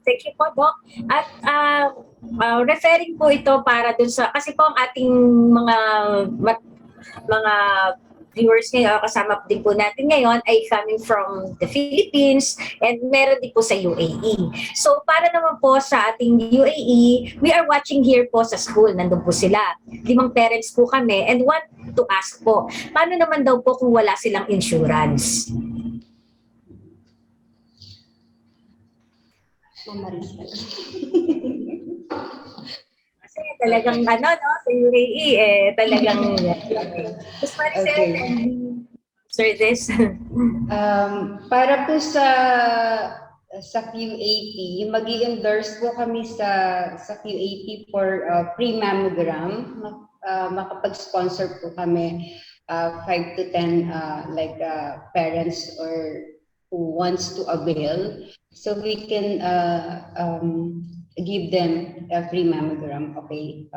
Thank you po, Doc. At referring po ito para dun sa, kasi po ang ating mga viewers ngayon, kasama din po natin ngayon ay coming from the Philippines and meron din po sa UAE. So para naman po sa ating UAE, we are watching here po sa school, nandun po sila. 5 parents po kami and want to ask po, paano naman daw po kung wala silang insurance? Kasi talagang sa UAE talagang Ms. Maricel, answer this? Para po sa QAP, yung mag-i-endorse po kami sa QAP for pre-mammogram, makapag-sponsor po kami 5 to 10 parents or who wants to avail. So we can give them a free mammogram, okay,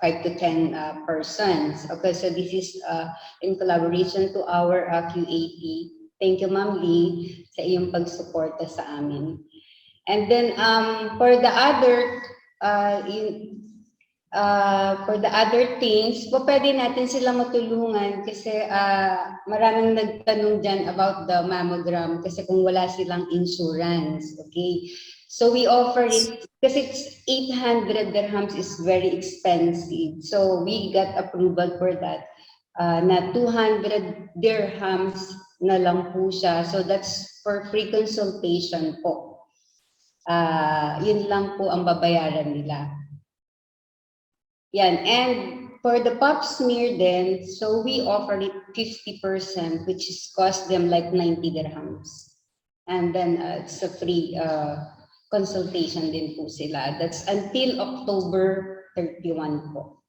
5 to 10 persons. Okay, so this is in collaboration to our QAP. Thank you, Ma'am Lee, sa iyong pagsuporta sa amin. And then for the other things, po pwede natin sila matulungan kasi maraming nagtanong dyan about the mammogram kasi kung wala silang insurance, okay? So we offer it kasi it's 800 dirhams is very expensive. So we got approval for that. Na 200 dirhams na lang po siya. So that's for free consultation po. Yun lang po ang babayaran nila. Yan. And for the pap smear then, so we offer it 50%, which is cost them like 90 dirhams. And then it's a free consultation din po sila. That's until October 31 po.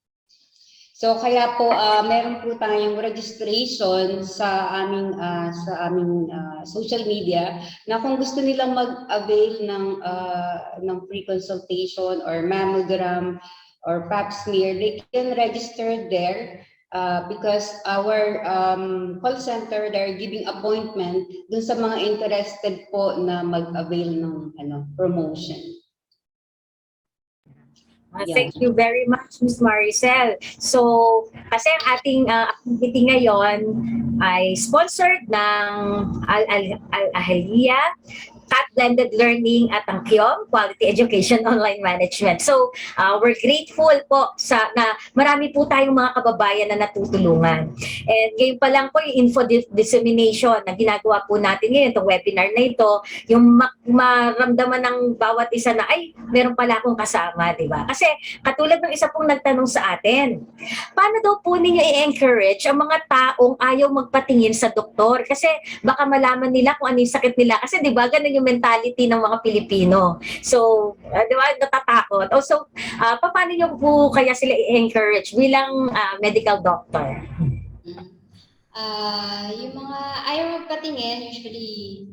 So kaya po meron po tayong registration sa aming social media na kung gusto nilang mag-avail ng free consultation or mammogram or pap smear, they can register there because our call center, they're giving appointment dun sa mga interested po na mag-avail ng promotion. Thank you very much, Ms. Maricel. So, kasi ang ating activity ngayon ay sponsored ng Ahalia, Cat Blended Learning at ang QEOM, Quality Education Online Management. So, we're grateful po na marami po tayong mga kababayan na natutulungan. And ngayon pa lang po yung info dissemination na ginagawa po natin ngayon, itong webinar na ito, yung maramdaman ng bawat isa na, ay, meron pala akong kasama, di ba? Kasi katulad ng isa pong nagtanong sa atin, paano daw po ninyo i-encourage ang mga taong ayaw magpatingin sa doktor? Kasi baka malaman nila kung ano yung sakit nila. Kasi di ba, ganun yung mentality ng mga Pilipino. So, di ba, natatakot. Also, paano nyo po kaya sila i-encourage bilang medical doctor? Yung mga ayaw magpatingin, usually,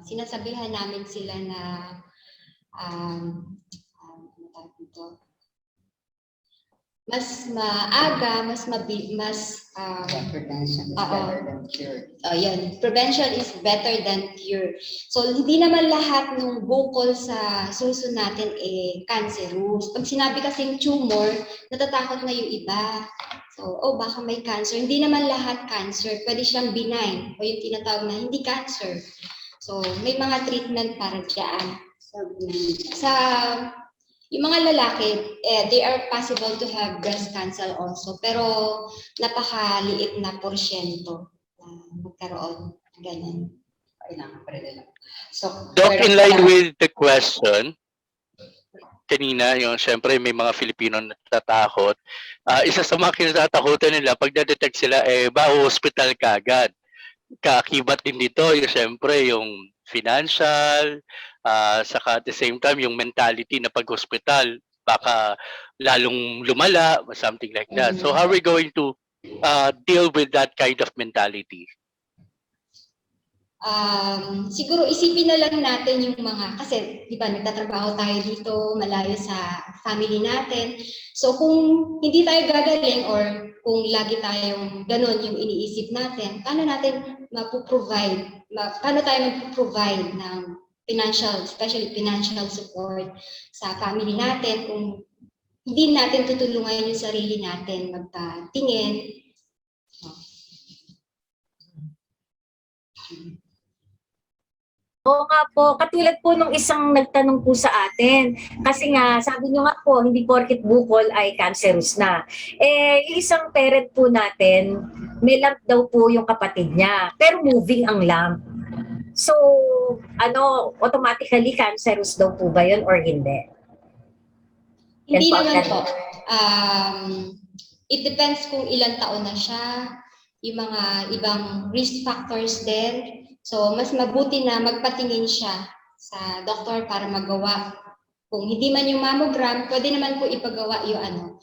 sinasabihan namin sila na mas maaga, Prevention is better than cure. Yan, prevention is better than cure. So hindi naman lahat ng bukol sa suso natin cancerous. Pag sinabi kasing tumor, natatakot na yung iba. So, baka may cancer. Hindi naman lahat cancer. Pwede siyang benign o yung tinatawag na hindi cancer. So, may mga treatment para dyan. Yung mga lalaki, they are possible to have breast cancer also, pero napakaliit na porsyento magkaroon. Ganyan. So, Doc, in line with the question, kanina, yung syempre may mga Filipino na natatakot. Isa sa mga kinatatakutan nila, pag na-detect sila, hospital ka agad. Kaakibat din dito, yung syempre, yung financial, saka at the same time yung mentality na pag-hospital baka lalong lumala, something like that. So how are we going to deal with that kind of mentality? Siguro isipin na lang natin yung mga, kasi di ba nagtatrabaho tayo dito, malayo sa family natin. So kung hindi tayo gagaling or kung lagi tayong ganun yung iniisip natin, paano natin paano tayo mag-provide ng financial, especially financial support sa family natin kung hindi natin tutulungan yung sarili natin magpatingin. Oo nga po, katulad po nung isang nagtanong po sa atin. Kasi nga, sabi nyo nga po, hindi porket bukol ay cancerous na. Yung isang parent po natin, may lump daw po yung kapatid niya, pero moving ang lump. So, automatically cancerous daw po ba yun or hindi? Hindi naman po. It depends kung ilang taon na siya. yung mga ibang risk factors din. So, mas mabuti na magpatingin siya sa doktor para magawa. Kung hindi man yung mammogram, pwede naman po ipagawa yung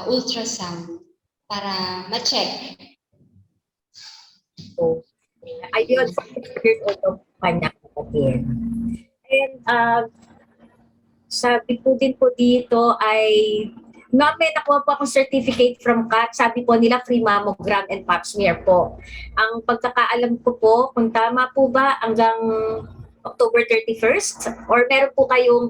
ultrasound para ma-check. So, ayun, 44 years old ang kanyang kapatid. And sabi po din po dito ay may nakuha po akong certificate from CAT. Sabi po nila free mammogram and pap smear po. Ang pagkakaalam ko po, kung tama po ba, hanggang October 31st? Or meron po kayong,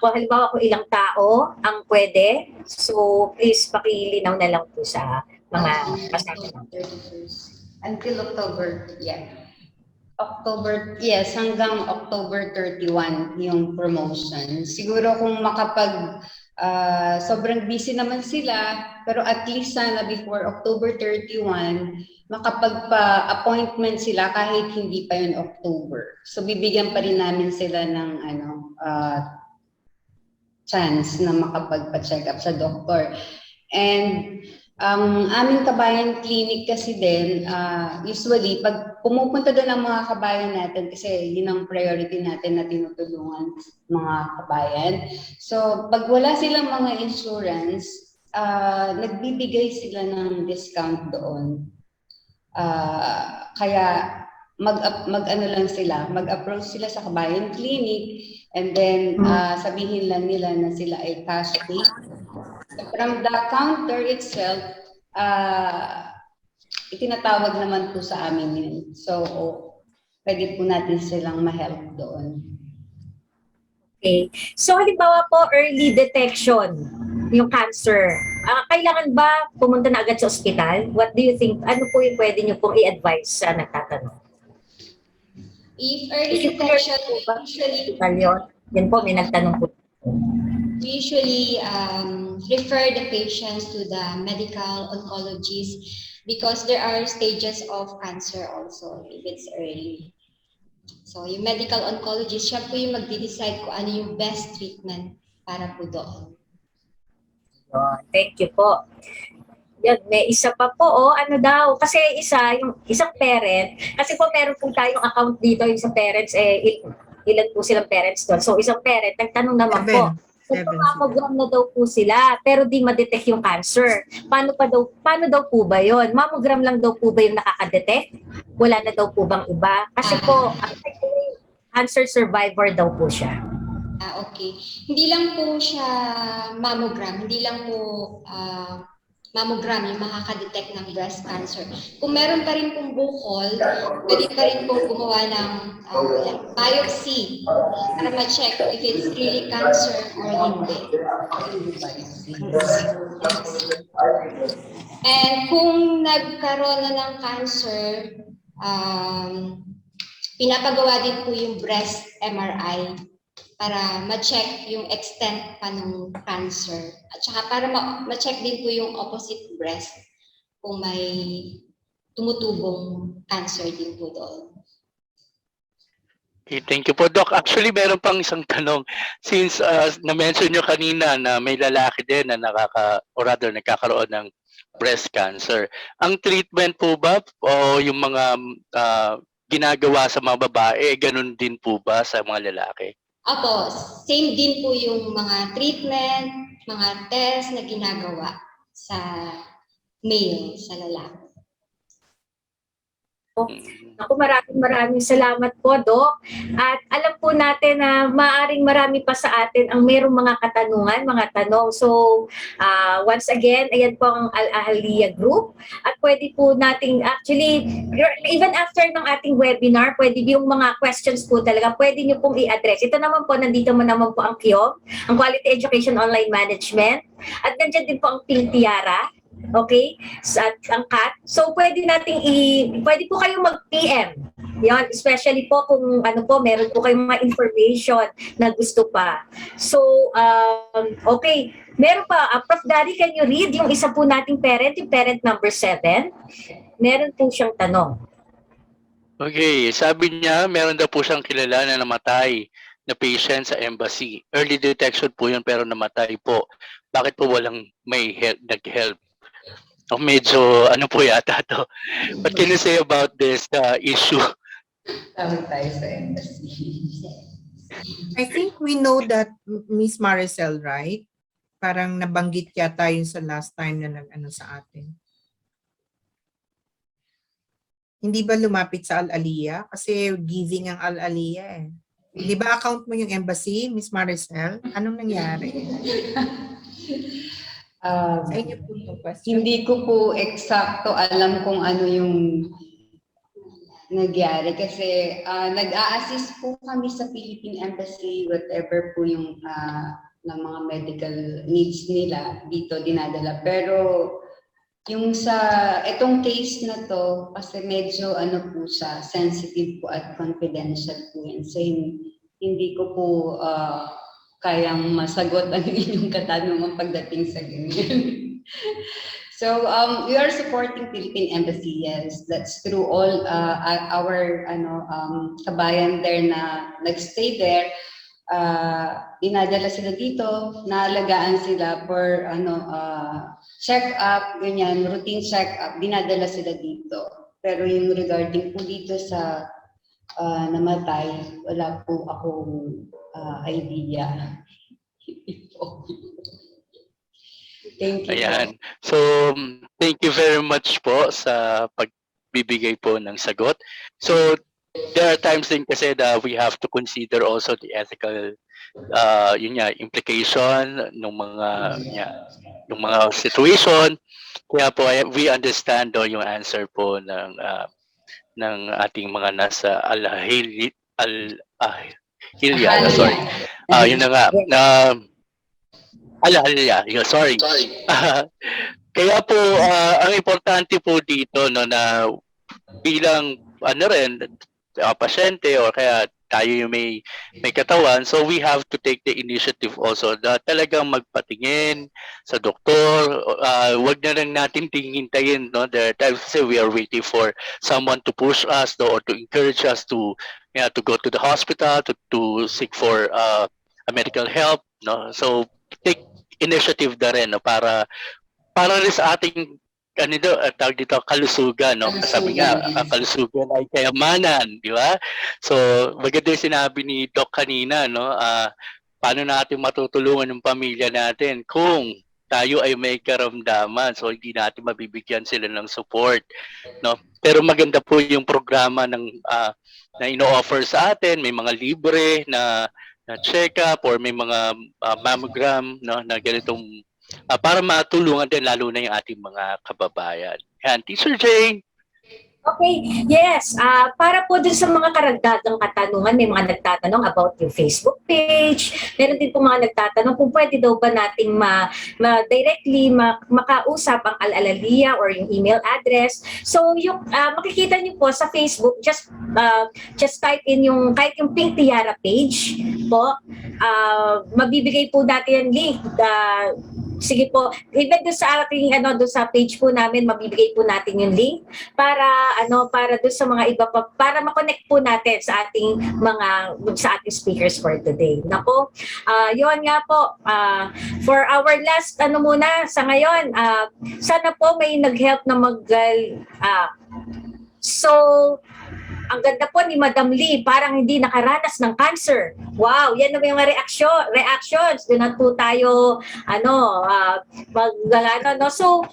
kung halimbawa kung ilang tao ang pwede, so please pakilinaw na lang po sa mga kasama. 31st. Until October, yeah. October, yes, hanggang October 31 yung promotion. Siguro kung sobrang busy naman sila, pero at least sana before October 31, makapagpa-appointment sila kahit hindi pa yun October. So bibigyan pa rin namin sila ng chance na makapagpa-check up sa doktor. And aming kabayan clinic kasi din, usually, pag pumupunta doon ang mga kabayan natin, kasi yun ang priority natin na tinutulungan mga kabayan. So, pag wala silang mga insurance, nagbibigay sila ng discount doon. Kaya, mag-approach sila sa kabayan clinic, and then sabihin lang nila na sila ay cash pay. From the counter itself, itinatawag naman po sa amin yun. So, pwede po natin silang ma-help doon. Okay. So, halimbawa po, early detection, yung cancer. Kailangan ba pumunta na agad sa ospital? What do you think? Ano po yung pwede nyo pong i-advise sa nagtatanong? If early detection, usually, yan po, may nagtanong po. we usually refer the patients to the medical oncologist because there are stages of cancer also if it's early. So yung medical oncologist, siya po yung magde-decide kung ano yung best treatment para po doon. Thank you po. Yan, may isa pa po, kasi yung isang parent, kasi po meron po tayong account dito, yung sa parents, ilan po silang parents doon. So isang parent, nagtanong naman po, mammogram na daw po sila, pero di ma-detect yung cancer. Paano daw po ba yun? Mammogram lang daw po ba yung nakaka-detect? Wala na daw po bang iba? Kasi po, cancer survivor daw po siya. Okay. Hindi lang po siya mammogram, hindi lang po mammogram yung makaka-detect ng breast cancer. Kung meron pa rin pong bukol, pwede pa rin pong gumawa ng biopsy para ma-check if it's really cancer or hindi. And kung nagkaroon na ng cancer, pinapagawa din po yung breast MRI para ma-check yung extent pa ng cancer. At saka para ma-check din po yung opposite breast kung may tumutubong cancer din po doon. Okay, thank you po, Doc. Actually, meron pang isang tanong. Since na-mention nyo kanina na may lalaki din na nagkakaroon ng breast cancer. Ang treatment po ba o yung mga ginagawa sa mga babae, ganun din po ba sa mga lalaki? Opo, same din po yung mga treatment, mga test na ginagawa sa male, sa lalaki. Ako, maraming salamat po, Doc. At alam po natin na maaring marami pa sa atin ang mayroong mga katanungan, mga tanong. So, once again, ayan po ang Ahalia Group. At pwede po nating, actually, even after ng ating webinar, pwede yung mga questions po talaga, pwede nyo pong i-address. Ito naman po, nandito naman po ang QEOM, ang Quality Education Online Management. At nandiyan din po ang Tiara. Okay? At ang CAT. So, pwede po kayong mag-PM. Yan, especially po kung meron po kayong mga information na gusto pa. So, okay. Meron pa, Prof. Daddy, can you read yung isa po nating parent, yung parent number 7? Meron po siyang tanong. Okay, sabi niya, meron daw po siyang kilala na namatay na patient sa embassy. Early detection po yun pero namatay po. Bakit po walang nag-help? medyo ano po yata to. What can you say about this issue? Tawag tayo sa embassy. I think we know that Miss Maricel, right? Parang nabanggit yata yun sa last time na nag-ano sa atin. Hindi ba lumapit sa Ahalia? Kasi giving ang Ahalia eh. Di ba account mo yung embassy, Miss Maricel? Anong nangyari? Sa inyo po itong question. Hindi ko po eksakto alam kung ano yung nagyari kasi nag-a-assist po kami sa Philippine Embassy, whatever po yung ng mga medical needs nila dito dinadala. Pero yung sa itong case na to, kasi medyo ano po siya, sensitive po at confidential po yan. So hindi ko po kayang masagot ang inyong katanungan pagdating sa ganyan. So we are supporting Philippine Embassy, yes. That's through all our kabayan there na nagstay there. Dinadala sila dito, naalagaan sila for check-up, ganyan, routine check-up, dinadala sila dito. Pero yung regarding po dito sa namatay, wala po akong idea. Thank you. Ayan. So, thank you very much po sa pagbibigay po ng sagot. So, there are times din kasi that we have to consider also the ethical implication ng mga situation. Kaya po we understand yung answer po ng ating mga nasa Ahalia, sorry. Yun na nga. Ahalia, sorry. Kaya po ang importante po dito na bilang pasyente o kaya tayo yung may katawan, so we have to take the initiative also na talagang magpatingin sa doktor. Wag na lang natin hintayin, no? There are times we are waiting for someone to push us or to encourage us to go to the hospital to seek for a medical help, no? So take initiative na rin, no? para rin sa ating tawag dito, kalusugan, no? Sabi nga, kalusugan ay kayamanan, di ba? So, maganda yung sinabi ni Doc kanina, no? Paano natin matutulungan ng pamilya natin kung tayo ay may karamdaman, so hindi natin mabibigyan sila ng support, no? Pero maganda po yung programa na ino-offer sa atin, may mga libre na check-up or may mga mammogram, no, na ganitong para matulungan din lalo na yung ating mga kababayan. Yan, Teacher Jane. Okay, yes. Para po dun sa mga karagdagang katanungan, may mga nagtatanong about yung Facebook page. Meron din po mga nagtatanong kung pwede daw ba nating directly makausap ang Ahalia or yung email address. So yung makikita niyo po sa Facebook, just type in yung kahit yung Pink Tiara page po. Mabibigay po natin yung link. Sige po, even doon sa ating doon sa page po namin, mabibigay po natin yung link para doon sa mga iba pa, para ma-connect po natin sa ating speakers for today. Nako, yon nga po, for our last muna sa ngayon, sana po may nag-help na ang ganda po ni Madam Lee, parang hindi nakaranas ng cancer. Wow, yan na yung reactions. Doon na po tayo, So,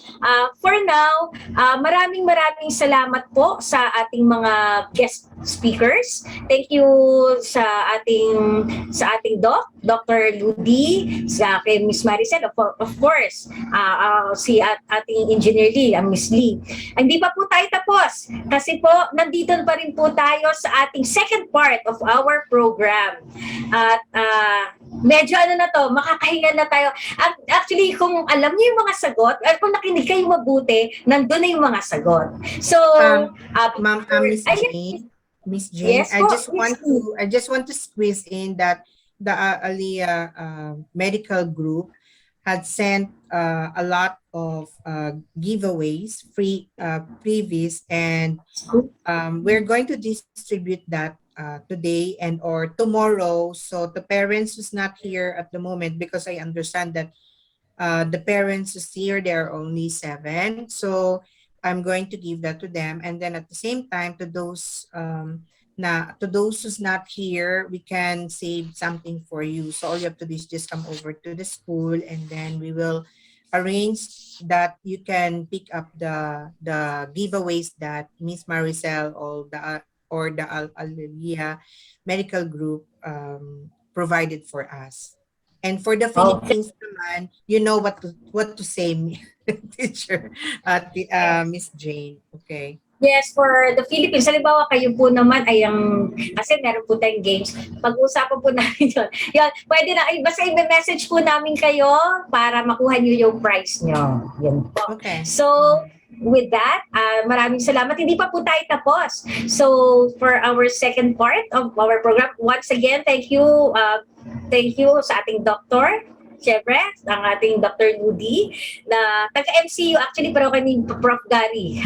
for now, maraming salamat po sa ating mga guest speakers. Thank you sa ating doc, Dr. Ludy, sa kay Miss Maricel, of course, si ating Engineer Lee, Miss Lee. Hindi pa po tayo tapos kasi po nandito pa rin po tayo sa ating second part of our program. At medyo makakahinga na tayo. Actually, kung alam niyo yung mga sagot, at kung nakinig kayo mabuti, nandun na yung mga sagot. So, Ma'am, Miss Jane, yes, I just want to squeeze in that the Ahalia medical group had sent a lot of giveaways, free freebies, and we're going to distribute that today and or tomorrow. So the parents who's not here at the moment, because I understand that The parents is here, there are only 7. So I'm going to give that to them. And then at the same time, to those who's not here, we can save something for you. So all you have to do is just come over to the school, and then we will arrange that you can pick up the giveaways that Miss Maricel or the Ahalia medical group provided for us. And for the Okay. Philippines naman, you know what to say, teacher, Miss Jane. Okay. Yes, for the Philippines, halimbawa kayo po naman ay ang, kasi meron po tayong games, pag-uusapan po namin yun. Yun, pwede na, basta i-message po namin kayo para makuha nyo yung prize nyo. Yun po. Okay. So, with that, maraming salamat. Hindi pa po tayo tapos. So, for our second part of our program, once again, thank you sa ating doctor, syempre, ang ating Dr. Ludy, na taga-MCU actually, pero kami Prof. Gary.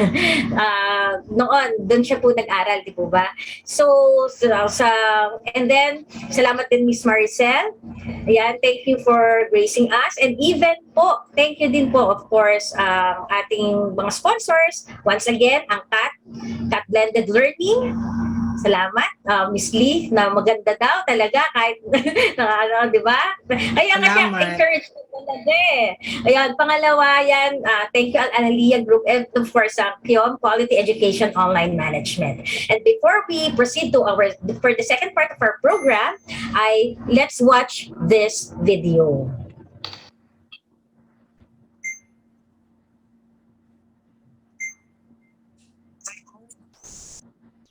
Noon, doon siya po nag-aral, di po ba? So, and then, salamat din Miss Maricel. Ayan, thank you for gracing us. And even po, thank you din po, of course, ating mga sponsors. Once again, ang Cat Blended Learning. Salamat, Miss Lee, na maganda daw talaga kahit di ba? Kaya nga siya encourage ko talaga eh. Ayan, pangalawa yan, thank you Ahalia Group and of course QEOM, Quality Education Online Management. And before we proceed to for the second part of our program, let's watch this video.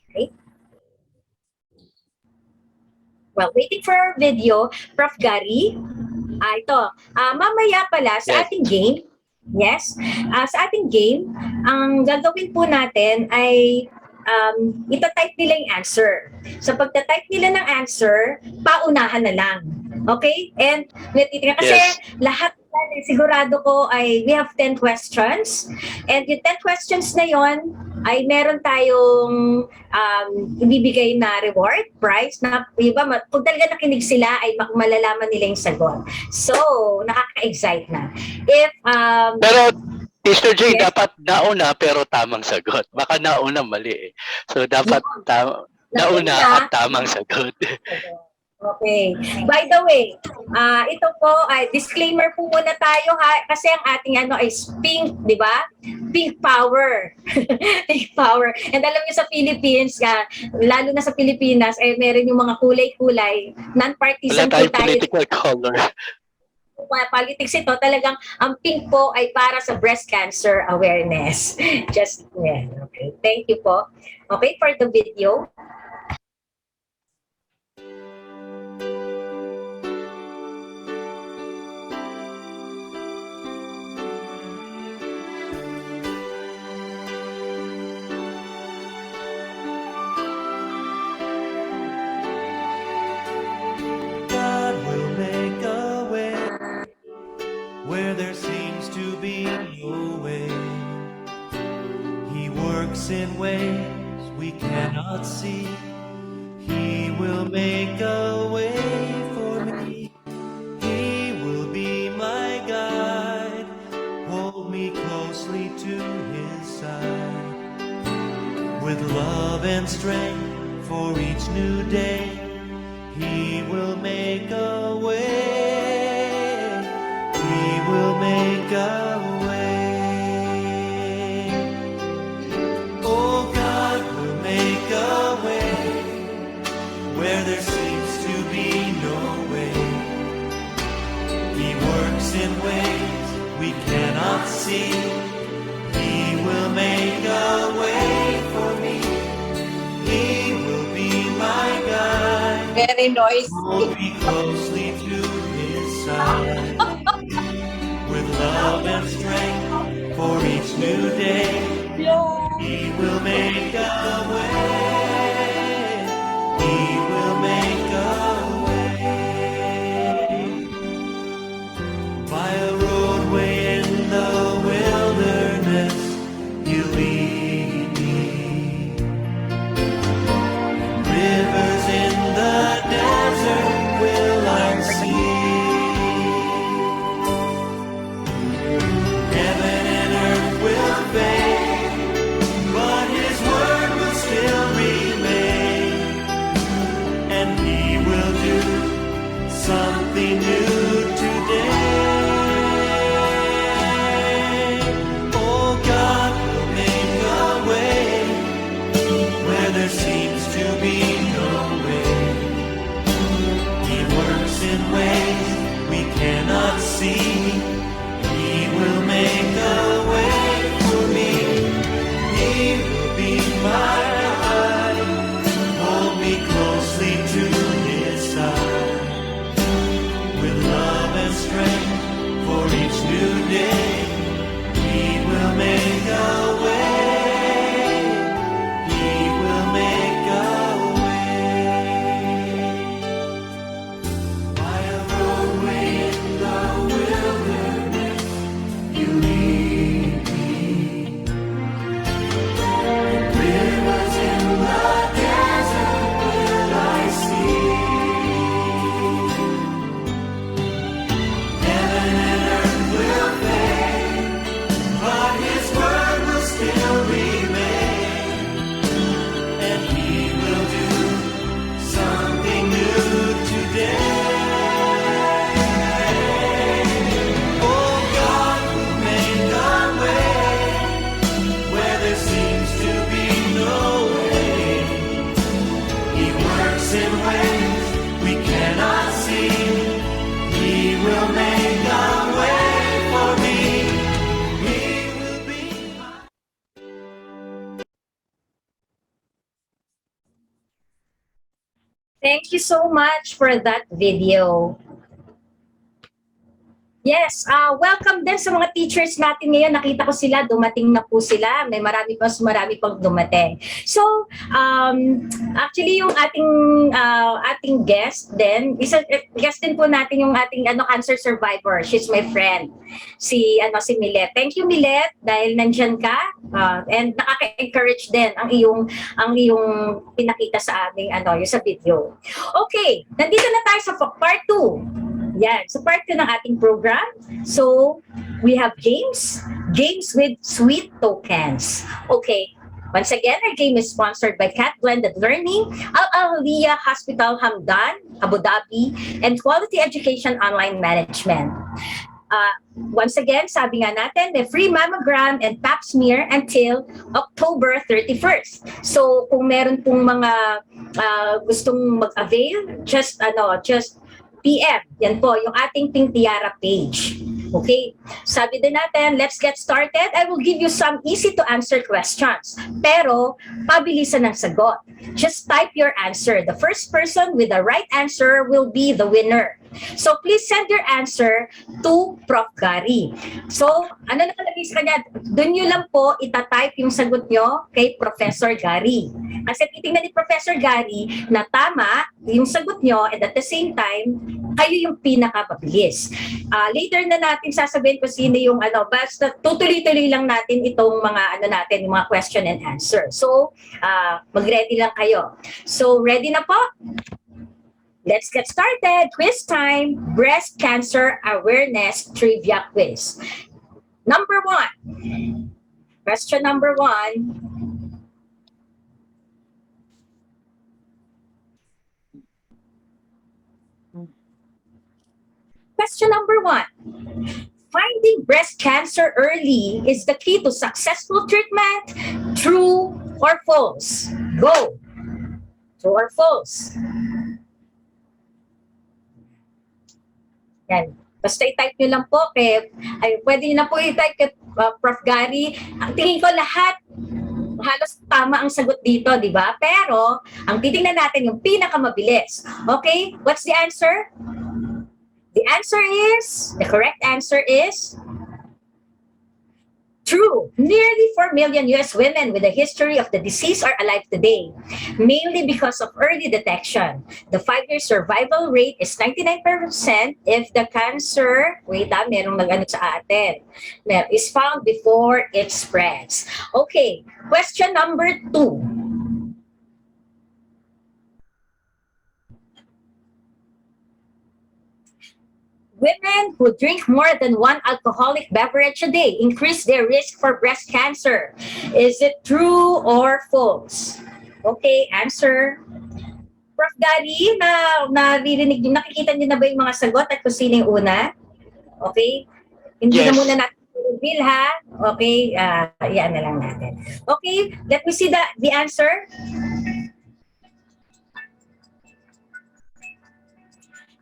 Okay. Well, waiting for our video, Prof. Gary. Ito, mamaya pala sa ating game, yes, sa ating game, ang gagawin po natin ay itatype nila yung answer. Sa pagtatype nila ng answer, paunahan na lang. Okay? And kasi lahat sigurado ko ay we have 10 questions. And yung 10 questions na yon ay meron tayong ibibigay na reward, prize, na iba, kung talaga nakinig sila ay malalaman nila yung sagot. So, nakaka-excite na. Pero, Mr. J, yes, dapat nauna pero tamang sagot. Baka nauna mali eh. So, dapat nauna at tamang sagot. Okay. By the way, ito po ay disclaimer po muna tayo ha, kasi ang ating ay pink, di ba? Pink power. Pink power. And alam niyo sa Philippines, lalo na sa Pilipinas, ay meron yung mga kulay-kulay, non-partisan po tayo. Political color. Politics ito, talagang ang pink po ay para sa breast cancer awareness. Just, yeah, okay. Thank you po. Okay, for the video. Where there seems to be no way, He works in ways we cannot see. He will make a way for me. He will be my guide, hold me closely to His side. With love and strength for each new day, He will make a way. Will make a way. Oh, God will make a way where there seems to be no way. He works in ways we cannot see. He will make a way for me. He will be my guide. Very noisy. Hold me closely to His side. With love and strength for each new day, He will make a way. He will make a way. By a roadway in the wilderness, He'll lead me. Rivers in the desert will I see. us strength for each new day. He will make a way. He will make a way. By a roadway in the wilderness, you lead me. Rivers in the desert will I see. Heaven and earth will fade, but His word will still remain. And He will do something new today. Oh, God will make a way where there seems to be no way. He works in ways we cannot see. He will make a way for me. He will be my... Thank you so much for that video. Yes, welcome din sa mga teachers natin ngayon. Nakita ko sila, dumating na po sila. May marami pang dumating. So, actually yung ating guest din, guest din po natin yung ating cancer survivor. She's my friend. Si Milet. Thank you, Milet, dahil nandiyan ka. And nakaka-encourage din ang iyong pinakita sa aming yung sa video. Okay, nandito na tayo sa part 2. Yan. So, part 2 ng ating program. So, we have games with sweet tokens. Okay. Once again, our game is sponsored by Cat Blended Learning, Ahalia Hospital Hamdan, Abu Dhabi, and Quality Education Online Management. Once again, sabi nga natin, the free mammogram and pap smear until October 31st. So, kung meron pong mga gustong mag-avail, just PM. Yan po, yung ating Pink Tiara page. Okay? Sabi din natin, let's get started. I will give you some easy to answer questions. Pero, pabilisan ng sagot. Just type your answer. The first person with the right answer will be the winner. So, please send your answer to Prof. Gary. So, ano nakalagay sa kanya? Doon nyo lang po itatype yung sagot nyo kay Professor Gary. Kasi titingnan ni Professor Gary na tama yung sagot nyo and at the same time, kayo yung pinakamabilis. Later na natin sasabihin kung sino yung basta tutuloy-tuloy lang natin itong mga natin, yung mga question and answer. So, mag-ready lang kayo. So, ready na po? Let's get started. Quiz time. Breast Cancer Awareness Trivia Quiz. Number 1. Question number 1. Question number 1. Finding breast cancer early is the key to successful treatment. True or false? Go. True or false? Yan. Basta i-type nyo lang po pwede nyo na po i-type kay Prof. Gary. Ang tingin ko halos tama ang sagot dito, di ba? Pero, ang titingnan natin yung pinakamabilis. Okay? What's the answer? The correct answer is true. Nearly 4 million US women with a history of the disease are alive today, mainly because of early detection. The 5-year survival rate is 99% if the cancer, merong sa atin, is found before it spreads. Okay, question number 2. Women who drink more than 1 alcoholic beverage a day increase their risk for breast cancer. Is it true or false? Okay, answer. Prof. Gary, nakikita niyo na ba yung mga sagot at kung sino yung una? Okay? Hindi Yes. na muna natin reveal, ha? Okay, yan na lang natin. Okay, let me see the answer.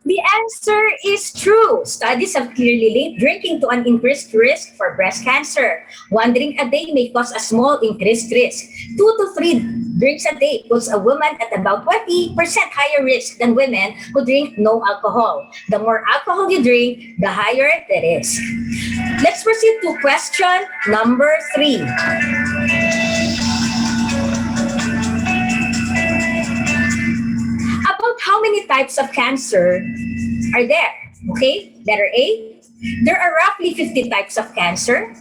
The answer is true. Studies have clearly linked drinking to an increased risk for breast cancer. One drink a day may cause a small increased risk. 2 to 3 drinks a day puts a woman at about 20% higher risk than women who drink no alcohol. The more alcohol you drink, the higher the risk. Let's proceed to question number 3. About how many types of cancer are there? Okay, letter A, there are roughly 50 types of cancer.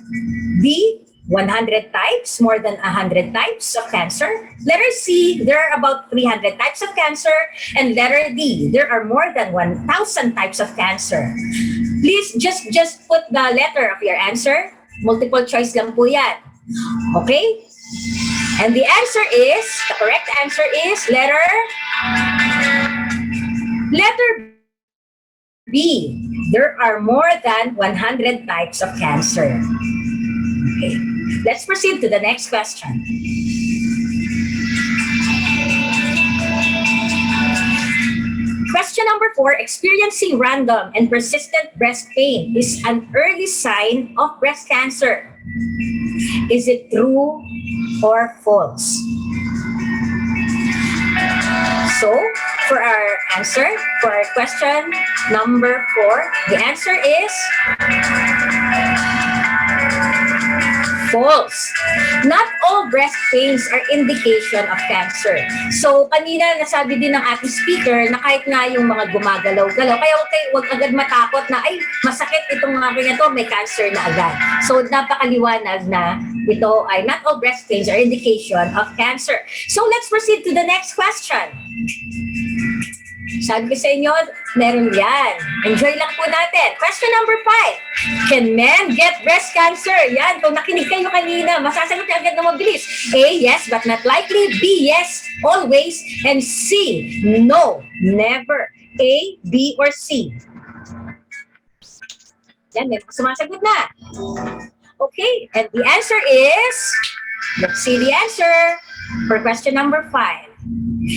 B, 100 types, more than 100 types of cancer. Letter C, there are about 300 types of cancer. And letter D, there are more than 1,000 types of cancer. Please just put the letter of your answer. Multiple choice lang po yan. Okay? And the correct answer is letter B. There are more than 100 types of cancer. Okay, let's proceed to the next question. Question number 4, experiencing random and persistent breast pain is an early sign of breast cancer. Is it true or false? So, for our answer, for our question number 4, the answer is false. Not all breast pains are indication of cancer. So, kanina nasabi din ng ating speaker na kahit nga yung mga gumagalaw-galaw, kaya huwag agad matakot na, ay, masakit itong aking ito, may cancer na agad. So, napakaliwanag na ito ay not all breast pains are indication of cancer. So, let's proceed to the next question. Sabi ko sa inyo, meron yan. Enjoy lang po natin. Question number 5. Can men get breast cancer? Yan, kung nakinig kayo kanina, masasagot niyo agad na mabilis. A, yes, but not likely. B, yes, always. And C, no, never. A, B, or C? Yan, may sumasagot na. Okay, and the answer is, let's see the answer for question number 5.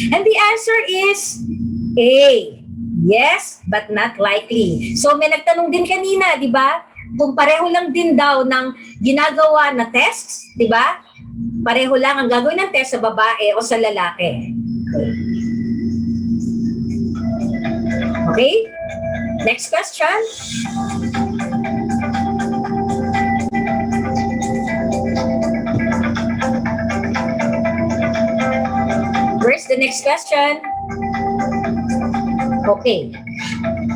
And the answer is A. Yes, but not likely. So may nagtanong din kanina, di ba? Kung pareho lang din daw ng ginagawa na tests, di ba? Pareho lang ang gagawin ng test sa babae o sa lalaki. Okay? Next question. Where's the next question? Okay.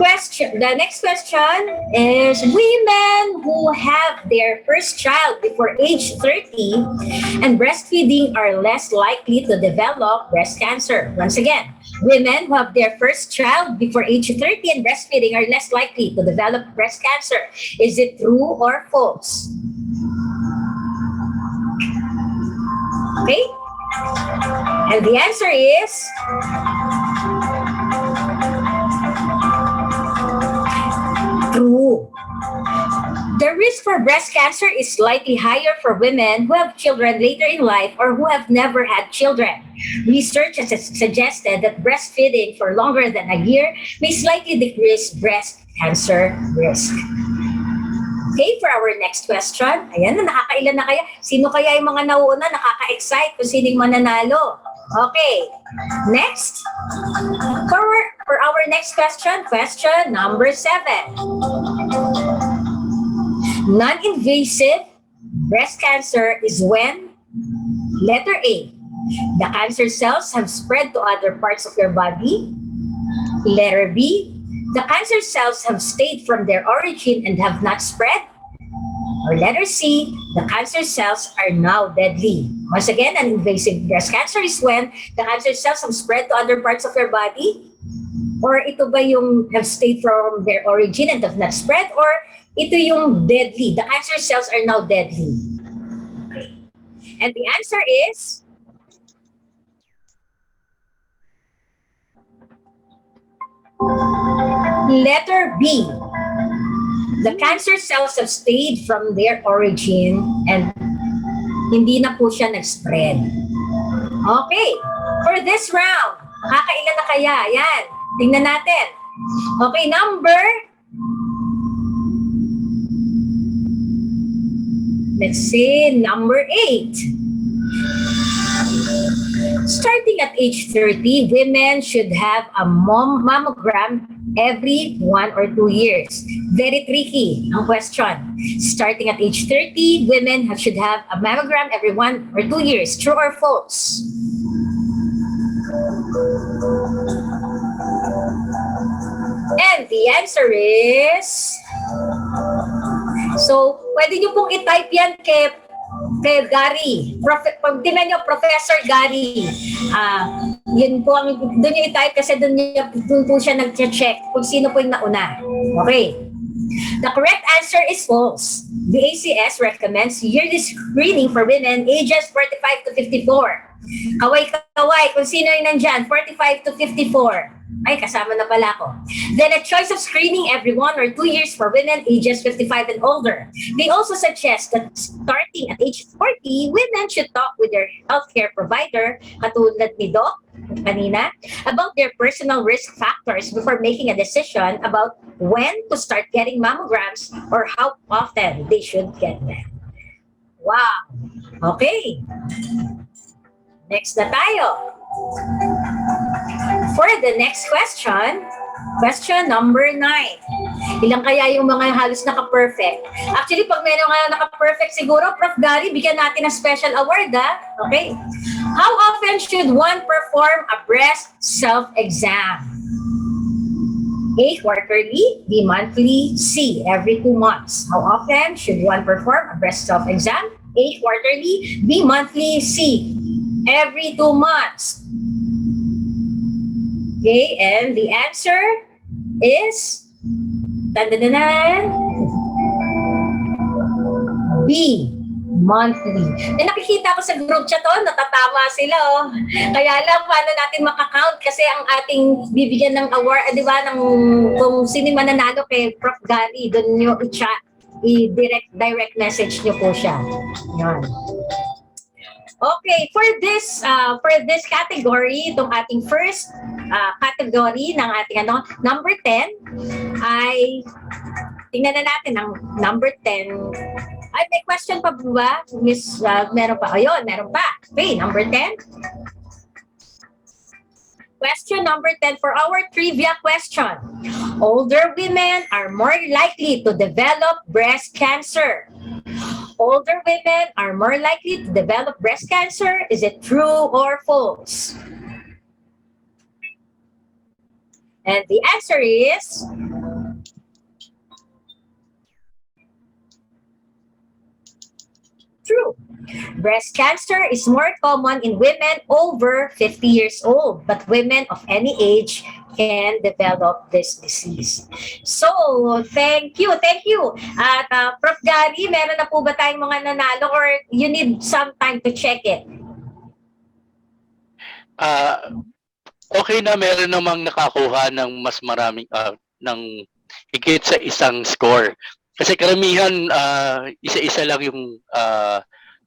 The next question is, women who have their first child before age 30 and breastfeeding are less likely to develop breast cancer. Once again, women who have their first child before age 30 and breastfeeding are less likely to develop breast cancer. Is it true or false? Okay? And the answer is true. The risk for breast cancer is slightly higher for women who have children later in life or who have never had children. Research has suggested that breastfeeding for longer than a year may slightly decrease breast cancer risk. Okay, for our next question. Ayan, nakakailan na kaya? Sino kaya yung mga nauuna? Nakaka-excite kung sining mananalo. Okay, next. For our next question, question number 7. Non-invasive breast cancer is when, letter A, the cancer cells have spread to other parts of your body. Letter B, the cancer cells have stayed from their origin and have not spread. Or letter C, the cancer cells are now deadly. Once again, an invasive breast cancer is when the cancer cells have spread to other parts of your body. Or ito ba yung have stayed from their origin and have not spread? Or ito yung deadly, the cancer cells are now deadly. Okay. And the answer is letter B. The cancer cells have stayed from their origin and hindi na po siya nag-spread. Okay, for this round, kakailan na kaya? Yan, tingnan natin. Okay, let's see, number 8. Starting at age 30, women should have a mammogram every 1 or 2 years. Very tricky ang question. Starting at age 30, women should have a mammogram every 1 or 2 years. True or false? And the answer is... So, pwede nyo pong i-type yan kay Gary. Pag tinan nyo, Professor Gary. Yun po, doon nyo i-type kasi doon po siya nag-check kung sino po yung nauna. Okay. The correct answer is false. The ACS recommends yearly screening for women ages 45 to 54. Kaway-kaway, kung sino yung nandyan, 45 to 54. Ay, kasama na pala ako. Then a choice of screening every 1 or 2 years for women ages 55 and older. They also suggest that starting at age 40, women should talk with their healthcare provider, katulad ni Doc kanina, about their personal risk factors before making a decision about when to start getting mammograms or how often they should get them. Wow! Okay. Next na tayo. For the next question number 9. Ilang kaya yung mga halos naka-perfect? Actually, pag meron nga naka-perfect siguro, Prof. Gary, bigyan natin ng special award, ha? Okay. How often should one perform a breast self-exam? A, quarterly, B, monthly, C, every 2 months. How often should one perform a breast self-exam? A, quarterly, B, monthly, C, every 2 months. Okay, and the answer is B, monthly. Nakikita ko sa group chat, natatawa sila, Kaya lang, paano natin makakount? Kasi ang ating bibigyan ng award, di ba, kung sino mananalo kay Prof. Gary, doon nyo i-chat, i-direct message nyo po siya. Yan. Okay, for this category, itong ating first category ng ating number 10 ay tingnan na natin ang number 10. Ay, may question pa ba? Miss, meron pa. Ayun, meron pa. Okay, number 10. Question number 10 for our trivia question. Older women are more likely to develop breast cancer. Older women are more likely to develop breast cancer. Is it true or false? And the answer is true. Breast cancer is more common in women over 50 years old, but women of any age can develop this disease. So, thank you. At Prof. Gary, meron na po ba tayong mga nanalo or you need some time to check it? Okay na, meron namang nakakuha ng mas maraming, ng higit sa isang score. Kasi karamihan, isa-isa lang yung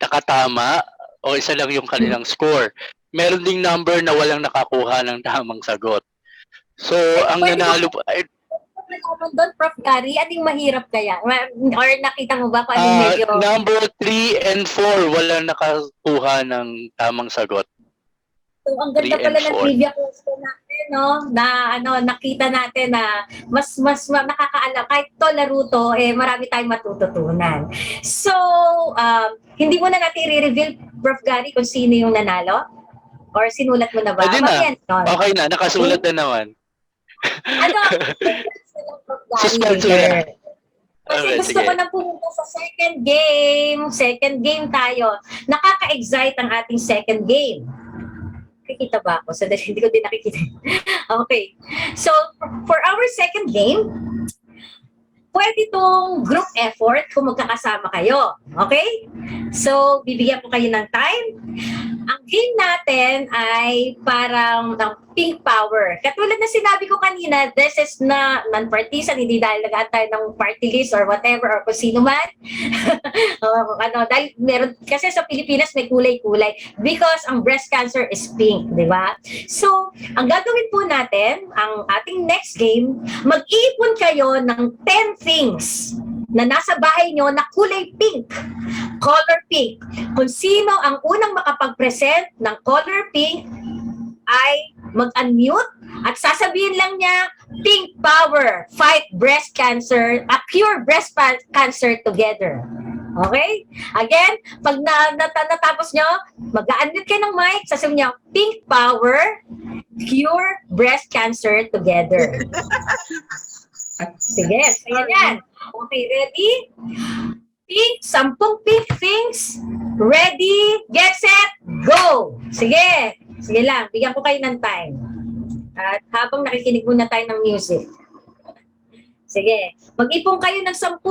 nakatama o isa lang yung kanilang score. Meron ding number na walang nakakuha ng tamang sagot. So, ang nanalo po ay doon, Prof. Gary, anong mahirap kaya? Or nakita mo ba kung anong medyo... Number 3 and 4, walang nakakuha ng tamang sagot. So, ang ganda pala ng trivia question natin, na nakita natin na mas nakakaalam. Kahit to laro to, marami tayong matututunan. So, hindi mo na natin i-reveal, Prof. Gary, kung sino yung nanalo? Or sinulat mo na ba? Pwede na. Okay na, nakasulat na naman. Suspense na. Kasi gusto ko na pumunta sa second game tayo. Nakaka-excite ang ating second game. Nakikita ba ako? So, hindi ko din nakikita. Okay. So, for our second game, pwede itong group effort kung magkakasama kayo. Okay? So, bibigyan ko kayo ng time. Ang game natin ay parang ng pink power. Katulad na sinabi ko kanina, this is na non-partisan, hindi dahil nag-aantay ng party list or whatever or kung sino man. Dahil meron, kasi sa Pilipinas may kulay-kulay because ang breast cancer is pink, di ba? So, ang gagawin po natin, ang ating next game, mag-iipon kayo ng 10 things na nasa bahay nyo na kulay pink, color pink. Kung sino ang unang makapag-present ng color pink ay mag-unmute at sasabihin lang niya, pink power, fight breast cancer, cure breast cancer together. Okay? Again, pag natapos nyo, mag-unmute kayo ng mic, sasabihin niyo, pink power, cure breast cancer together. Sige, sige yan. Okay, ready? Pink, 10 pink things. Ready, get set, go! Sige, sige lang, bigyan ko kayo ng time. At habang nakikinig muna tayo ng music. Sige, mag-ipon kayo ng 10.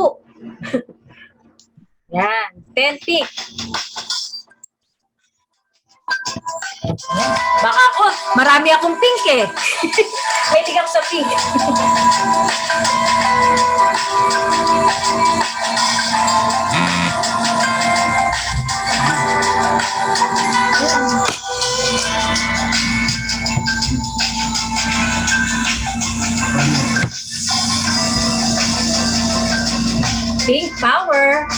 Yan, 10 pink. Baka ako, marami akong pink eh. Pwede ako sa pink. Pink power,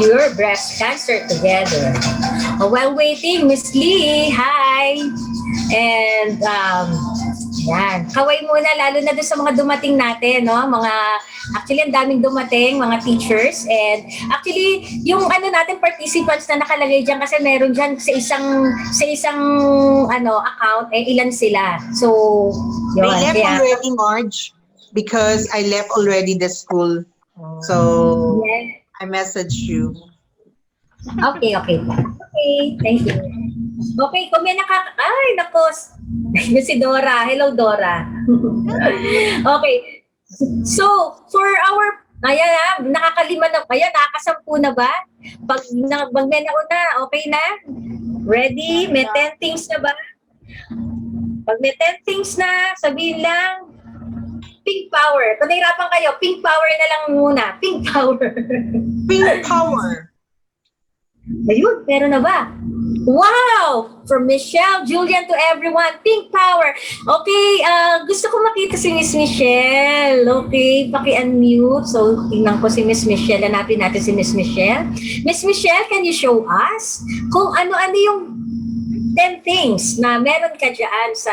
cure breast cancer together. While waiting, Miss Lee, hi! And, yan, kaway muna, lalo na doon sa mga dumating natin, no? Actually, ang daming dumating, mga teachers. And actually, yung natin, participants na nakalagay dyan, kasi meron dyan sa isang account, ilan sila. So, yun. I left already, Marge, because I left already the school. So, yes. I messaged you. Okay. Okay, thank you. Okay, kung may ay, nakos. Yung si Dora. Hello, Dora. Okay. So, for our, ayan nakakalima na, ayan, nakakasampu na ba? Pag may nauna, okay na? Ready? May 10 things na ba? Pag may 10 things na, sabihin lang, pink power. Kung nahirapan kayo, pink power na lang muna. Pink power. Pink power. Ayun, meron na ba? Wow! From Michelle, Julian to everyone, pink power. Okay, gusto ko makita si Miss Michelle. Okay, paki-unmute. So, tingnan ko si Miss Michelle. Hanapin natin si Miss Michelle. Miss Michelle, can you show us kung ano-ano yung 10 things na meron ka dyan sa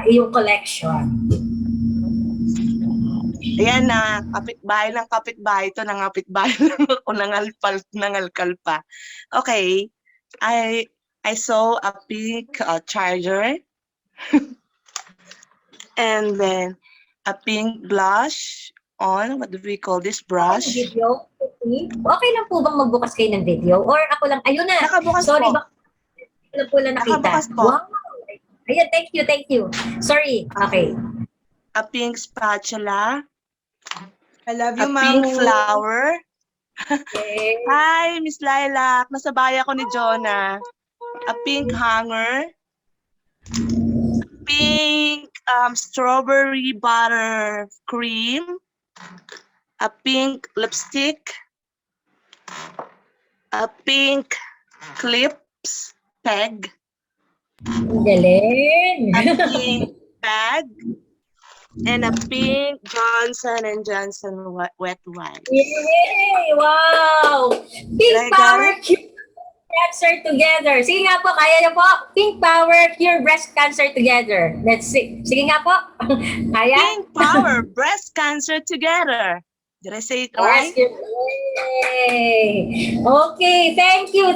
iyong collection? Ayan na, kapitbahay ng kapitbahay ito, nangapitbahay o nangalkal pa. Okay, I saw a pink charger and then a pink blush on, what do we call this, brush? Video? Okay lang po bang magbukas kayo ng video? Or ako lang, ayun na. Nakabukas Sorry, po. Hindi ko po lang nakita. Nakabukas po. Wow. Ayan, thank you. Sorry, okay. A pink spatula. I love A you, pink Mamu. flower. Okay. Hi, Miss Lilac. Nasabay ako ni Jonah. A pink hanger. Pink strawberry butter cream. A pink lipstick. A pink clips peg. Galing. A pink bag. And a pink Johnson & Johnson wet wipe. Yay! Wow! Pink Like power that? cure cancer together. Sige nga po, kaya niyo po. Pink power cure breast cancer together. Let's see. Sige nga po. Kaya? Pink power breast cancer together. Did I say it right? Yay! Okay, thank you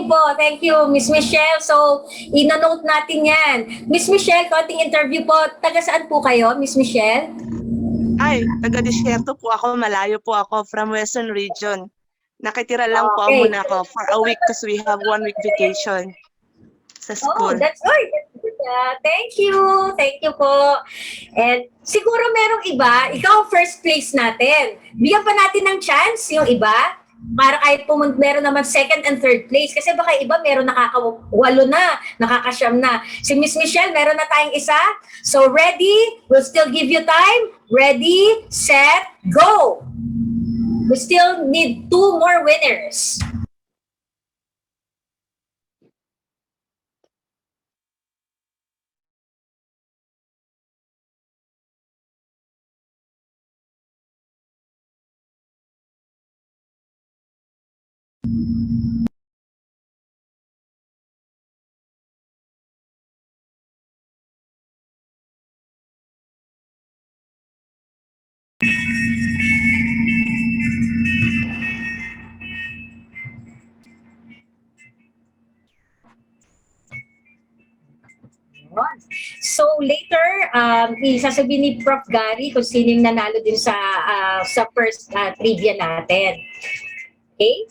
po. Thank you, Miss Michelle. So, ina-note natin yan. Miss Michelle, konting interview po. Taga saan po kayo, Miss Michelle? Ay, taga-disyerto po ako. Malayo po ako from Western Region. Nakitira lang po Okay. muna ako for a week because we have 1 week vacation sa Oh, school. that's good. Thank you po. And siguro merong iba, ikaw first place natin. Bigyan pa natin ng chance yung iba. Para kahit meron naman second and third place. Kasi baka iba meron nakakawalo na, nakakasyam na. Si Miss Michelle, meron na tayong isa. So ready? We'll still give you time. Ready, set, go! We still need 2 more winners. So later, isasabihin ni Prof. Gary kung sino yung nanalo din sa first trivia natin. Okay?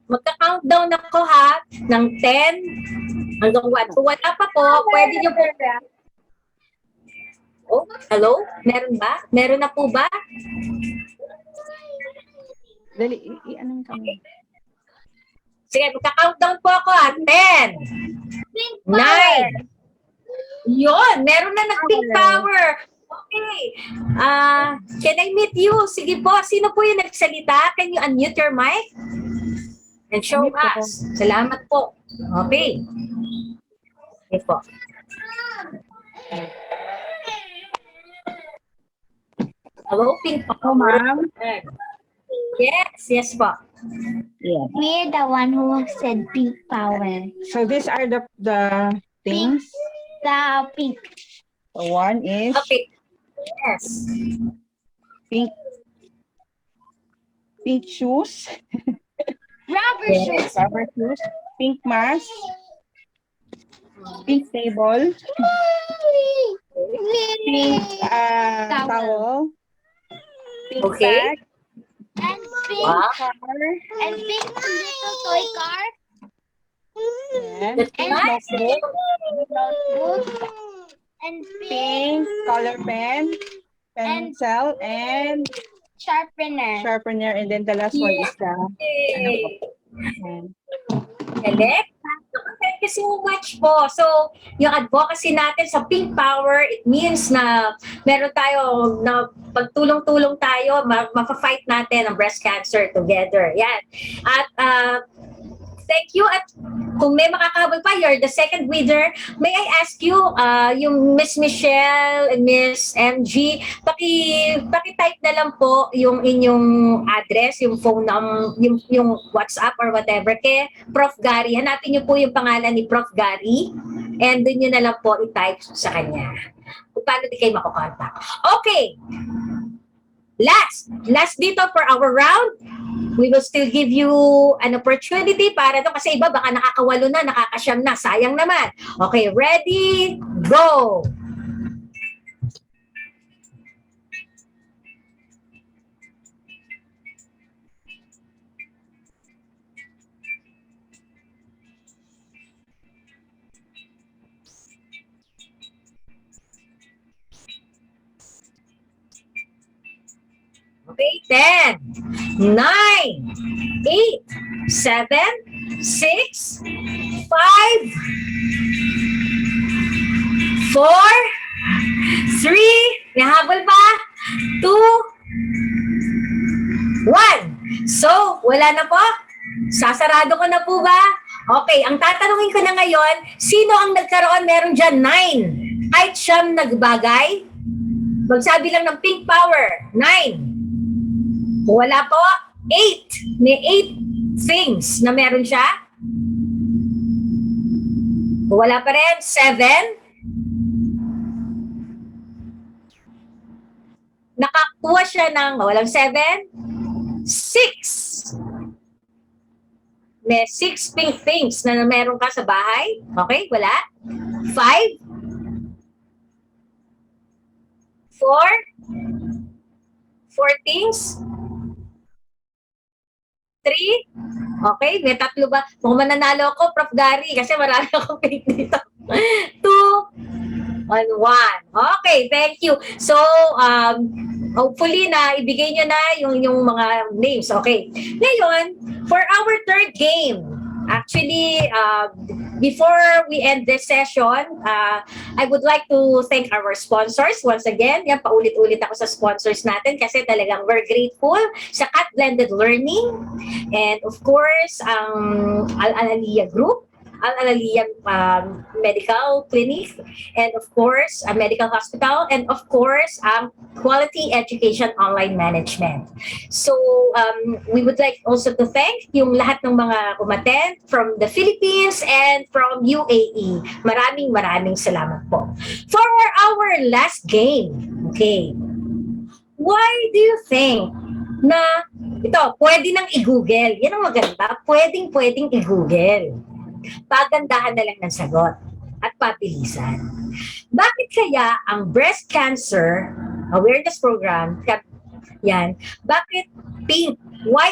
Magka-countdown ako ha, ng 10 hanggang 1. Kung wala pa po, pwede nyo po. Oh, hello? Meron ba? Meron na po ba? Dali, ano kami? Sige, magka-countdown po ako ha. 10, 9. Yun, meron na nag-pink power. Okay. Can I meet you? Sige po, sino po yung nagsalita? Can you unmute your mic? And show us. Salamat po. Okay. Okay po. Hello, pink power. Ma'am? Yes po. Yeah. We're the one who said pink power. So these are the things. The pink. So one is Okay. Yes. pink shoes, Rubber shoes. rubber shoes, pink mask, pink table, pink towel, pink Okay. bag, And pink. Wow. car, And pink little toy car. and That's pink nice. notebook, And pink color pen, pencil, and sharpener. sharpener, and then the last one is the Correct. Thank you so much po. So, yung advocacy natin sa Pink Power, it means na meron tayo, na pagtulong-tulong tayo, ma-fight natin ang breast cancer together. Yan. At thank you. At kung may makakahabol pa, you're the second winner. May I ask you, yung Miss Michelle and Miss MG, paki-type na lang po yung inyong address, yung phone yung WhatsApp or whatever kay Prof. Gary. Hanapin niyo po yung pangalan ni Prof. Gary and doon niyo na lang po i-type sa kanya. Kung paano di kayo makukontak. Okay. Last dito for our round. We will still give you an opportunity para doon kasi iba baka nakakawalo na, nakakasyam na. Sayang naman. Okay, ready? Go! Okay, 10, 9, 8, 7, 6, 5, 4, 3, nahabol pa, 2, 1. So, wala na po? Sasarado ko na po ba? Okay, ang tatanungin ko na ngayon, sino ang nagkaroon? Meron dyan 9. Kahit siyam nagbagay? Magsabi lang ng pink power. 9. Wala po. 8. May 8 things na meron siya. Wala pa rin. 7. Nakakuha siya ng, walang 7. 6. May 6 pink things na meron ka sa bahay. Okay, wala. 5. 4. 4 things. 3. Okay, may 3 ba? Kung mananalo ako, Prof. Gary, kasi marami akong pink dito. 2. On one. Okay, thank you. So, hopefully na ibigay nyo na yung mga names. Okay. Ngayon, for our third game, actually, before we end this session, I would like to thank our sponsors once again. Yan, paulit-ulit ako sa sponsors natin kasi talagang we're grateful sa Cat Blended Learning and of course, ang Ahalia Group, Ahalia Medical Clinic, and of course, a medical hospital, and of course, Quality Education Online Management. So, we would like also to thank yung lahat ng mga umattend from the Philippines and from UAE. Maraming salamat po. For our last game, okay, why do you think na ito, pwede nang i-google? Yan ang maganda, pwedeng i-google. Pagandahan na lang ng sagot at pabilisan. Bakit kaya ang breast cancer awareness program, yan, bakit pink? Why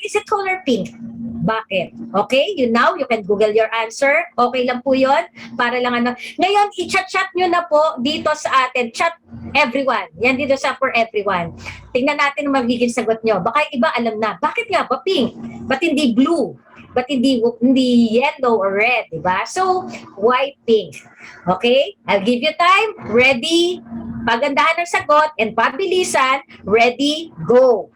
is it color pink? Bakit? Okay, you can Google your answer. Okay lang po yun. Para lang ano. Ngayon, i-chat nyo na po dito sa atin. Chat everyone. Yan dito sa for everyone. Tingnan natin ang magiging sagot nyo. Baka iba alam na. Bakit nga ba pink? Ba't hindi blue? But hindi yellow or red, diba? So, why pink? Okay? I'll give you time. Ready? Pagandahan ng sagot and pabilisan. Ready? Go!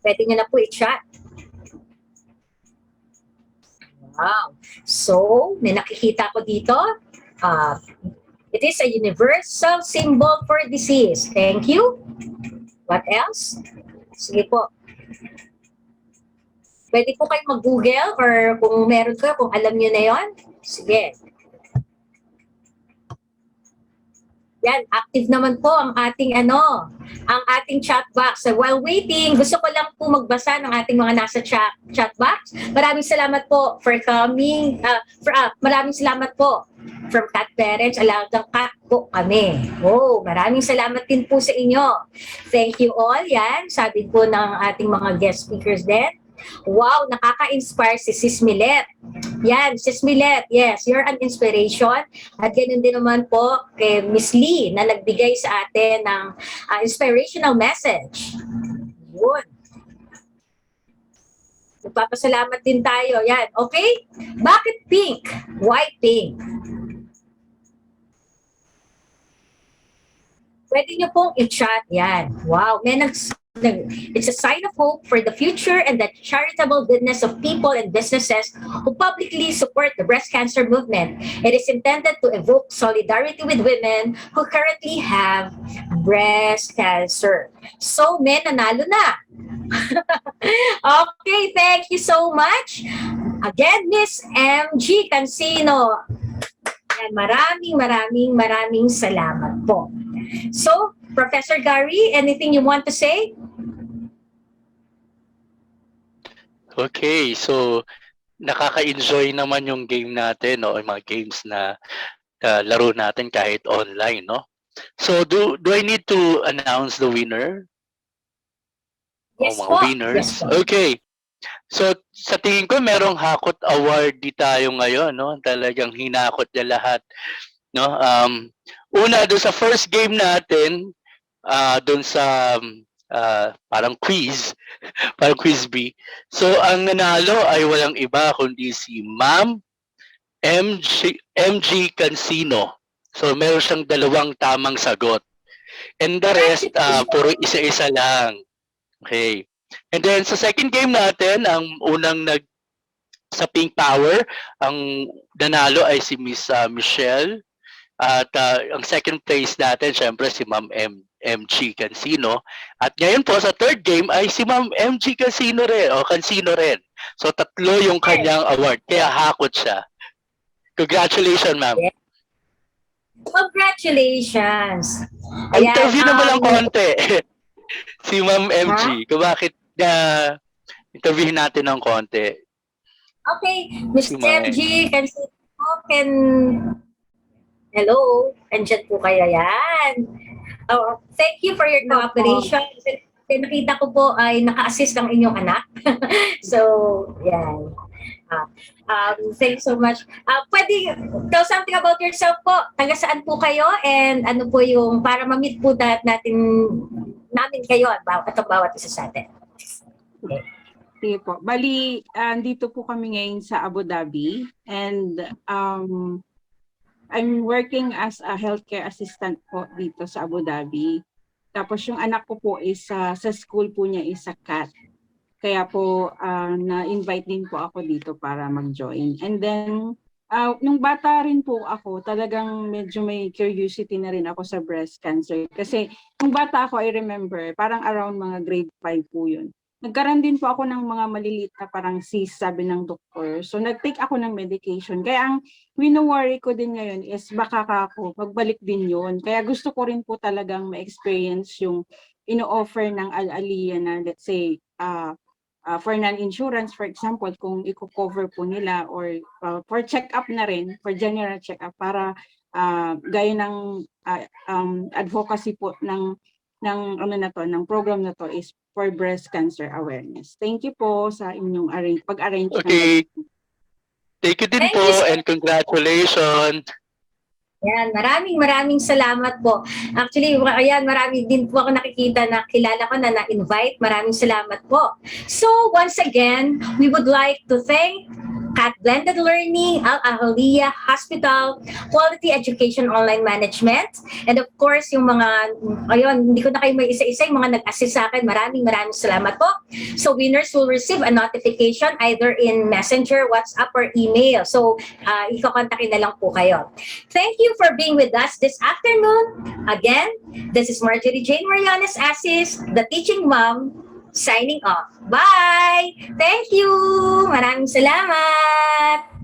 Pwede nyo na po i-chat. Wow. So, may nakikita ko dito. It is a universal symbol for disease. Thank you. What else? Sige po. Pwede po kayo mag-google or kung meron kayo, kung alam nyo na yon. Sige. Yan, active naman po ang ating chat box. So while waiting, gusto ko lang po magbasa ng ating mga nasa chat box. Maraming salamat po for coming. Maraming salamat po from cat parents. Alagang cat po kami. Oh, maraming salamat din po sa inyo. Thank you all. Yan, sabi po ng ating mga guest speakers din. Wow, nakaka-inspire si Sis Milet. Yan, Sis Milet, yes, you're an inspiration. At ganun din naman po kay Miss Lee na nagbigay sa atin ng inspirational message. Yun. Magpapasalamat din tayo. Yan, okay? Bakit pink? Why pink? Pwede nyo pong i-chat yan. Wow, it's a sign of hope for the future and the charitable goodness of people and businesses who publicly support the breast cancer movement. It is intended to evoke solidarity with women who currently have breast cancer. So, may nanalo na. Okay, thank you so much. Again, Miss MG Cancino. And maraming salamat po. So, Professor Gary, anything you want to say? Okay, so nakaka-enjoy naman yung game natin, no? Yung mga games na laro natin kahit online, no? So do I need to announce the winner? Yes, mga po. winners. Yes, po. Okay. So sa tingin ko merong hakot award di tayo ngayon, no? Talagang hinakot niya lahat, no? Una doon sa first game natin, doon sa parang quiz B. So ang nanalo ay walang iba kundi si Ma'am MG Cancino. So meron siyang 2 tamang sagot. And the rest puro isa-isa lang. Okay. And then sa second game natin, ang unang sa Pink Power, ang nanalo ay si Miss Michelle. At ang second place natin, syempre si Ma'am MG Cancino. At ngayon po sa third game ay si Ma'am MG Cancino rin. So 3 yung kanyang award. Kaya hakot siya. Congratulations, ma'am. Congratulations. Interview na mo lang konti. Si Ma'am MG. Kung bakit interviewin natin ng konti. Okay, Miss MG Cancino, hello, andyan po kaya yan. Oh, thank you for your cooperation. Nakita ko po ay naka-assist ang inyong anak. So, yan. Thank you so much. Pwede tell something about yourself po. Taga saan po kayo and ano po yung para ma-meet po namin kayo at bawat isa sa atin. Okay. Sige po. Bali, dito po kami ngayon sa Abu Dhabi and I'm working as a healthcare assistant po dito sa Abu Dhabi. Tapos yung anak ko po is sa school po niya is sa CAT. Kaya po na-invite din po ako dito para mag-join. And then nung bata rin po ako, talagang medyo may curiosity na rin ako sa breast cancer. Kasi nung bata ako, I remember, parang around mga grade 5 po yun. Nagkaroon din po ako ng mga maliliit na parang cyst, sabi ng doktor. So nag-take ako ng medication. Kaya ang wino-worry ko din ngayon is baka ako magbalik din yun. Kaya gusto ko rin po talagang ma-experience yung ino-offer ng Ahalia na let's say for non-insurance, for example, kung i-cover po nila or for check-up na rin, for general check-up para gaya ng advocacy po ng ng program na to is for breast cancer awareness. Thank you po sa inyong pag-arrange. Okay. Thank you din po and congratulations. Yan, maraming salamat po. Actually, ayan, marami din po ako nakikita na kilala ko na na-invite. Maraming salamat po. So, once again, we would like to thank Cat Blended Learning, Ahalia Hospital, Quality Education Online Management, and of course, yung mga, ayun, hindi ko na kayo may isa-isa, yung mga nag-assist sa akin. Maraming salamat po. So, winners will receive a notification either in Messenger, WhatsApp, or email. So, ikakontakin na lang po kayo. Thank you for being with us this afternoon. Again, this is Marjorie Jane Marianes Assis, the teaching mom, signing off. Bye! Thank you! Maraming salamat!